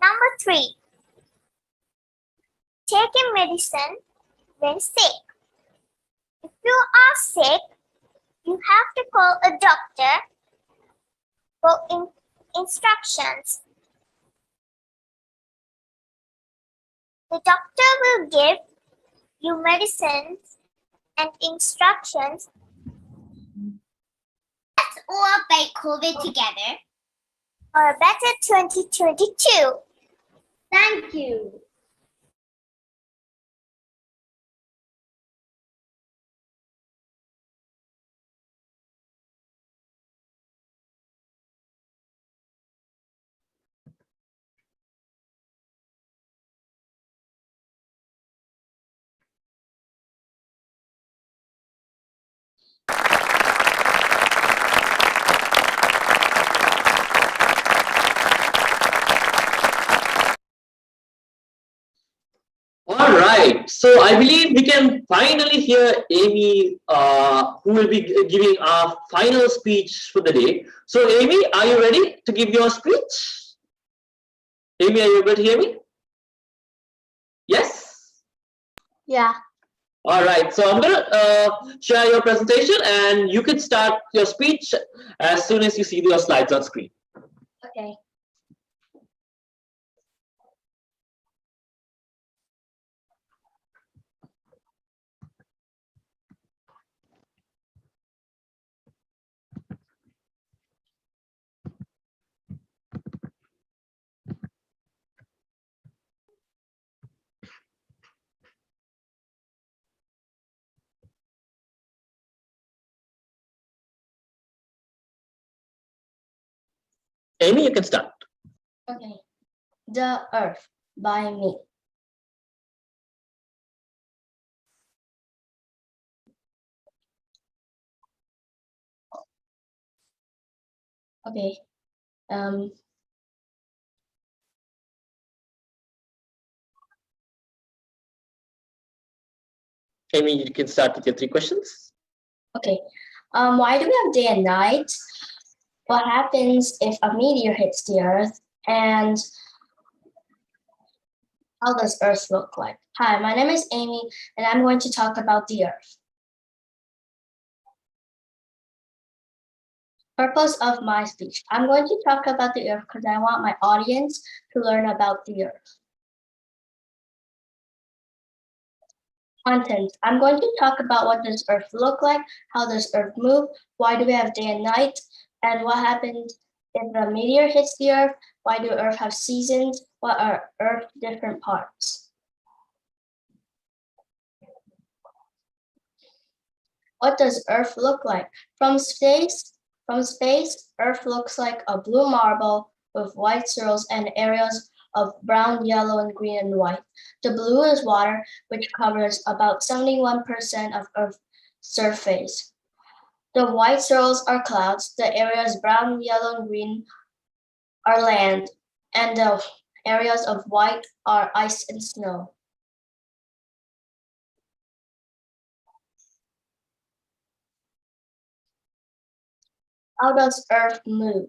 Number 3. Taking medicine when sick. If you are sick, you have to call a doctor for instructions. The doctor will give you medicines and instructions. Let's all fight COVID together for a better 2022. Thank you. All right, so I believe we can finally hear Amy, who will be giving our final speech for the day. So, Amy, are you ready to give your speech? Amy, are you able to hear me? Yes? Yeah. All right, so I'm going to share your presentation and you can start your speech as soon as you see your slides on screen. Okay. Amy, you can start. Okay. The Earth by me. Okay. Amy, you can start with your 3 questions. Okay. Why do we have day and night? What happens if a meteor hits the Earth? And how does Earth look like? Hi, my name is Amy, and I'm going to talk about the Earth. Purpose of my speech. I'm going to talk about the Earth because I want my audience to learn about the Earth. Content. I'm going to talk about what does Earth look like, how does Earth move, why do we have day and night, and what happens if a meteor hits the Earth, why do Earth have seasons, what are Earth's different parts. What does Earth look like? From space, Earth looks like a blue marble with white swirls and areas of brown, yellow, and green and white. The blue is water, which covers about 71% of Earth's surface. The white swirls are clouds, the areas brown, yellow, and green are land, and the areas of white are ice and snow. How does Earth move?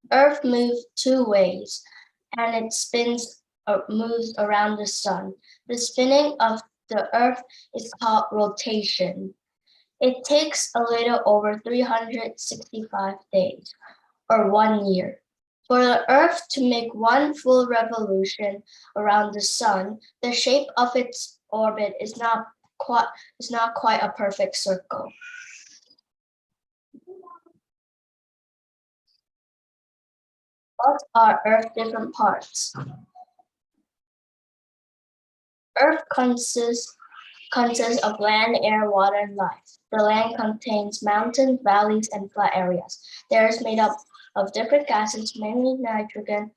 Earth moves 2 ways, and it spins or moves around the sun. The spinning of the Earth is called rotation. It takes a little over 365 days, or 1 year. For the Earth to make one full revolution around the sun, the shape of its orbit is not quite a perfect circle. What are Earth's different parts? Earth consists of land, air, water, and life. The land contains mountains, valleys, and flat areas. The air is made up of different gases, mainly nitrogen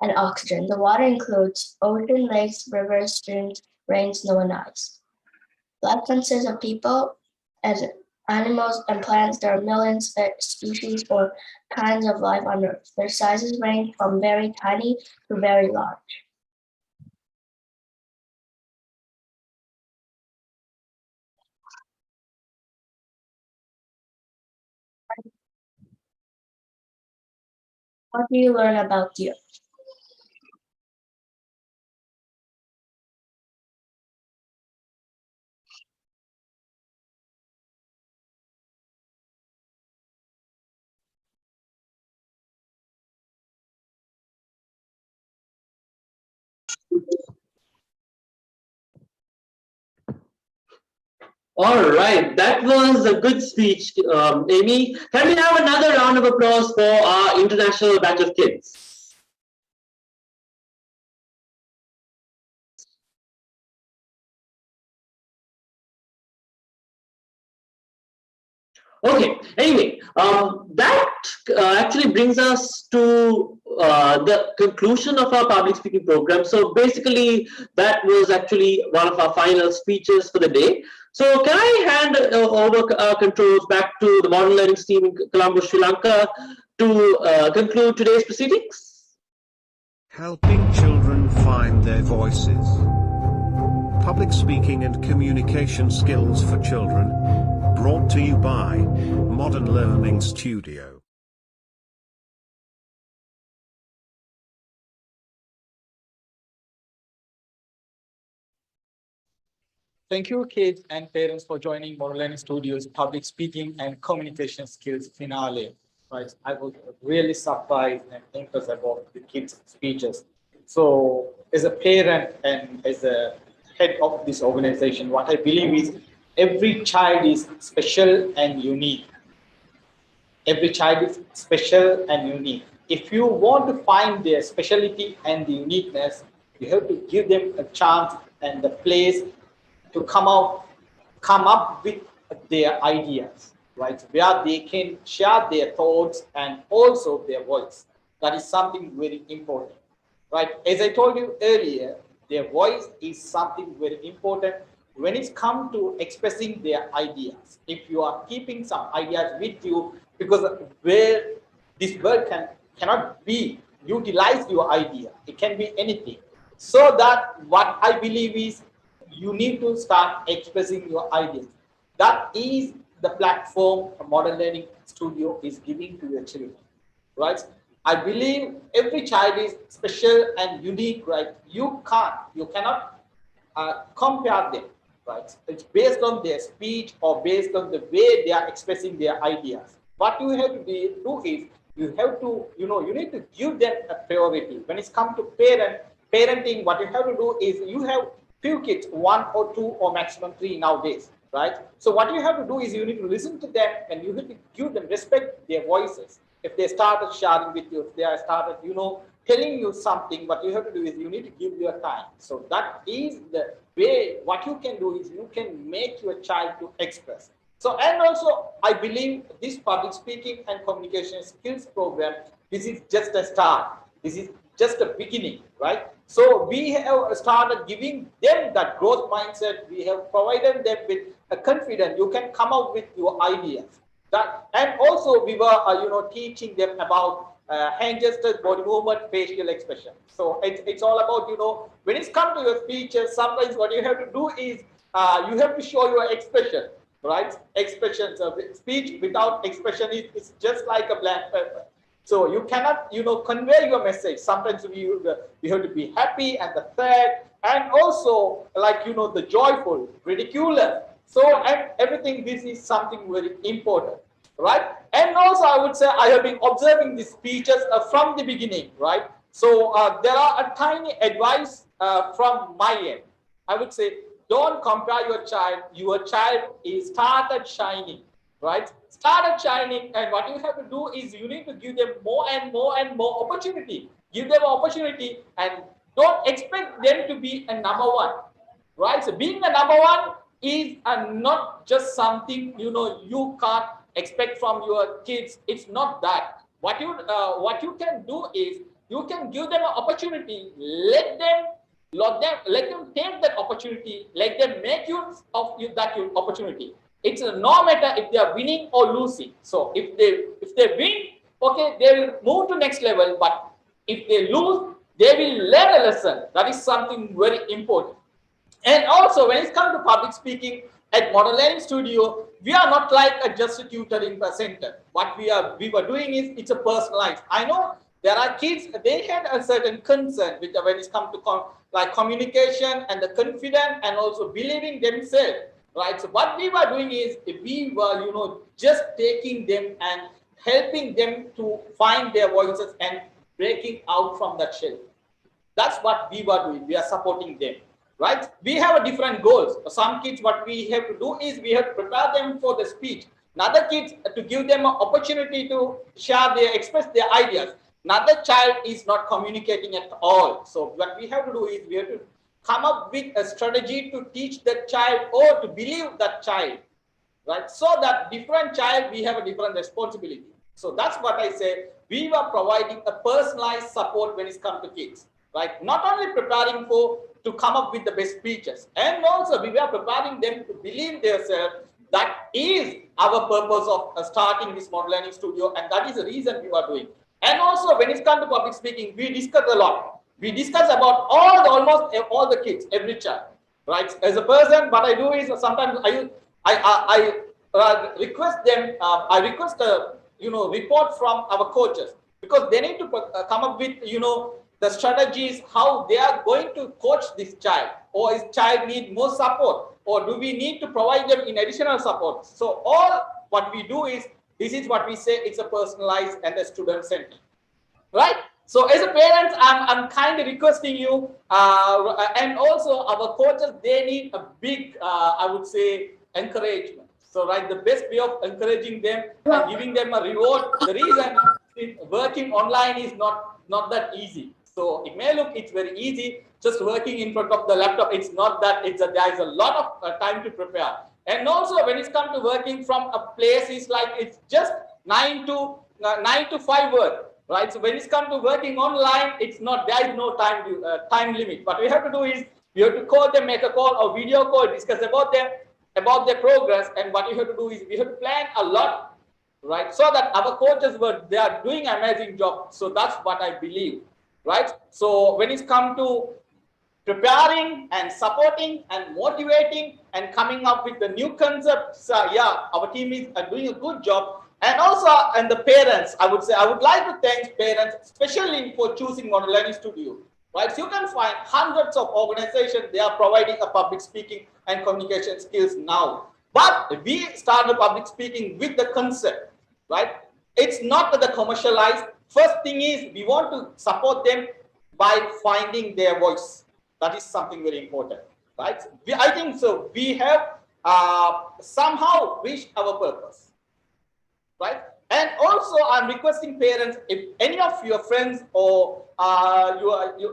and oxygen. The water includes ocean, lakes, rivers, streams, rain, snow, and ice. Life consists of people, as animals, and plants. There are millions of species or kinds of life on Earth. Their sizes range from very tiny to very large. What do you learn about the Earth? All right, that was a good speech, Amy. Can we have another round of applause for our international batch of kids? Okay, anyway, that actually brings us to the conclusion of our public speaking program. So basically, that was actually one of our final speeches for the day. So can I hand over controls back to the modern learning team in Colombo, Sri Lanka to conclude today's proceedings? Helping children find their voices. Public speaking and communication skills for children. Brought to you by Modern Learning Studio. Thank you, kids and parents, for joining Modern Learning Studio's public speaking and communication skills finale. Right, I was really surprised and impressed about the kids' speeches. So, as a parent and as a head of this organization, what I believe is every child is special and unique. Every child is special and unique. If you want to find their specialty and the uniqueness, you have to give them a chance and the place to come up with their ideas, right? Where they can share their thoughts and also their voice. That is something very important, right? As I told you earlier, their voice is something very important when it's come to expressing their ideas. If you are keeping some ideas with you, because where this word cannot be utilize your idea, it can be anything. So that what I believe is you need to start expressing your ideas. That is the platform a Modern Learning Studio is giving to your children, right? I believe every child is special and unique, right? You cannot compare them, right? It's based on their speech or based on the way they are expressing their ideas. What you have to do is you have to, you need to give them a priority. When it's come to parenting, what you have to do is you have few kids, 1 or 2 or maximum 3 nowadays, right? So what you have to do is you need to listen to them and you have to give them, respect their voices. If they started sharing with you, if they started, telling you something, what you have to do is you need to give your time. So that is the way. What you can do is you can make your child to express. So, and also I believe this public speaking and communication skills program, this is just a start. This is just a beginning, right? So we have started giving them that growth mindset. We have provided them with a confidence. You can come out with your ideas. That, and also we were, teaching them about hand gestures, body movement, facial expression. So it's all about, when it's come to your speeches, sometimes what you have to do is you have to show your expression, right? Expressions of speech without expression is just like a blank paper. So you cannot, convey your message. Sometimes you have to be happy and the sad, and also like, the joyful, ridiculous. So, and everything, this is something very important, right? And also I would say I have been observing these speeches from the beginning, right? So there are a tiny advice from my end. I would say, don't compare your child. Your child is started shining, right? Started shining, and what you have to do is you need to give them more and more and more opportunity. Give them opportunity and don't expect them to be a number one, right? So being a number one is not just something, you can't expect from your kids. It's not that. What you can do is you can give them an opportunity. Let them take that opportunity. Let them make use of that opportunity. It's no matter if they are winning or losing. So if they win, okay, they will move to next level. But if they lose, they will learn a lesson. That is something very important. And also, when it comes to public speaking at Modern Learning Studio, we are not like just a tutoring center. What we were doing is it's a personalized. I know there are kids, they had a certain concern with when it comes to like communication and the confidence and also believing themselves, right? So what we were doing is we were, just taking them and helping them to find their voices and breaking out from that shell. That's what we were doing. We are supporting them. right? We have a different goals. Some kids, what we have to do is we have to prepare them for the speech. Another kids to give them an opportunity to share their, express their ideas. Another child is not communicating at all. So what we have to do is we have to come up with a strategy to teach that child or to believe that child, right? So that different child, we have a different responsibility. So that's what I say. We were providing a personalized support when it comes to kids, right? Not only preparing for to come up with the best speeches, and also we were preparing them to believe themselves. That is our purpose of starting this model learning studio, and that is the reason we are doing. And also when it comes to public speaking, we discuss a lot. We discuss about almost all the kids, every child, right? As a person, what I do is sometimes I request them. I request a report from our coaches, because they need to come up with the strategies how they are going to coach this child, or is child need more support, or do we need to provide them in additional support. So all what we do is, this is what we say, it's a personalized and a student centered, right? So as a parent, I'm kind of requesting you, and also our coaches, they need a big, I would say, encouragement. So, right, the best way of encouraging them and giving them a reward. The reason is working online is not that easy. So it may look it's very easy, just working in front of the laptop. It's not that. There is a lot of time to prepare. And also when it's come to working from a place, it's like it's just 9 to 5 work. Right, so when it's come to working online, it's not, there is no time limit. What we have to do is we have to call them, make a call or video call, discuss about their progress. And what we have to do is we have to plan a lot, right? So that our coaches they are doing an amazing job. So that's what I believe, right? So when it's come to preparing and supporting and motivating and coming up with the new concepts, yeah, our team is doing a good job. And also, and the parents, I would say, I would like to thank parents, especially for choosing Model Learning Studio, right? So you can find hundreds of organizations, they are providing a public speaking and communication skills now. But we started public speaking with the concept, right? It's not the commercialized. First thing is, we want to support them by finding their voice. That is something very important, right? I think so. We have somehow reached our purpose, right? And also, I'm requesting parents, if any of your friends or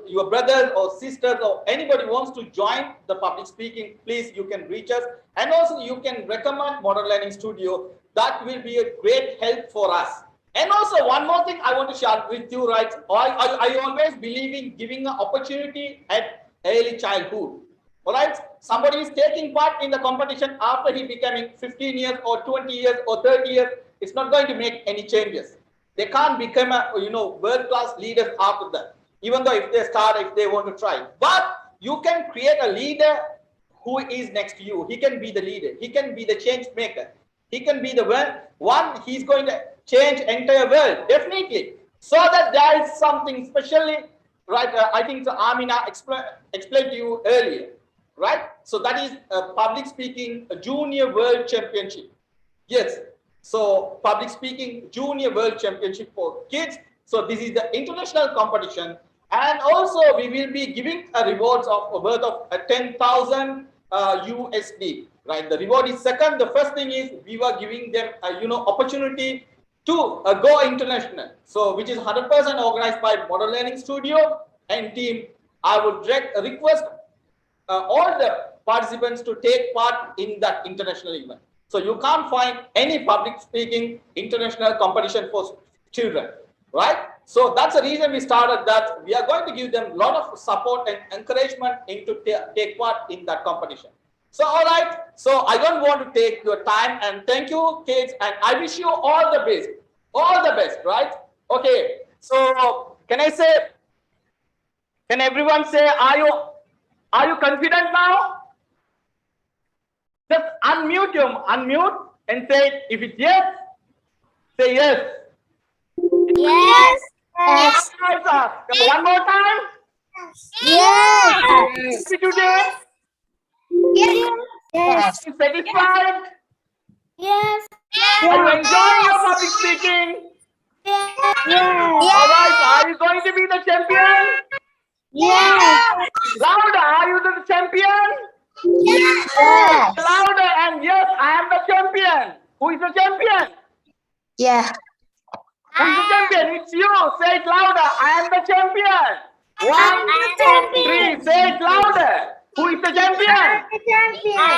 your brothers or sisters or anybody wants to join the public speaking, please, you can reach us. And also, you can recommend Model Learning Studio. That will be a great help for us. And also, one more thing I want to share with you, right? I always believe in giving an opportunity at early childhood. All right, somebody is taking part in the competition after he becoming 15 years or 20 years or 30 years. It's not going to make any changes. They can't become a world-class leaders after that. Even though if they want to try, but you can create a leader who is next to you. He can be the leader. He can be the change maker. He can be the one. He's going to change entire world, definitely. So that there is something especially, right? I think Amina explained to you earlier, right? So that is public speaking junior world championship. Yes. So public speaking junior world championship for kids. So this is the international competition, and also we will be giving a rewards of worth of 10,000 USD. Right, the reward is second. The first thing is we were giving them opportunity to go international. So which is 100% organized by Model Learning Studio and team. I would request all the participants to take part in that international event. So you can't find any public speaking international competition for children, right? So that's the reason we started that. We are going to give them a lot of support and encouragement into take part in that competition. So all right, so I don't want to take your time, and thank you kids, and I wish you all the best, right? Okay, so can everyone say, are you confident now? Just unmute and say, if it's yes, say yes. Yes. Yes. One more time. Yes. Today. Yes. Yes. Satisfied? Yes. Are you enjoying your public speaking? Yes. All right. Are you going to be the champion? Yes. Louder, are you the champion? Yes. Louder, and yes, I am the champion. Who is the champion? Yeah. Who is the champion? It's you. Say it louder. I am the champion. One, two, three. Say it louder. Who is the champion? All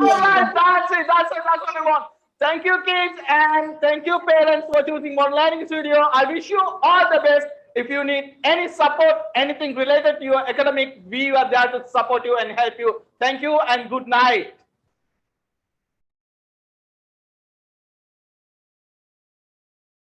right, that's it. That's it. That's what we want. Thank you, kids, and thank you, parents, for choosing Modern Learning Studio. I wish you all the best. If you need any support, anything related to your academic, we are there to support you and help you. Thank you and good night.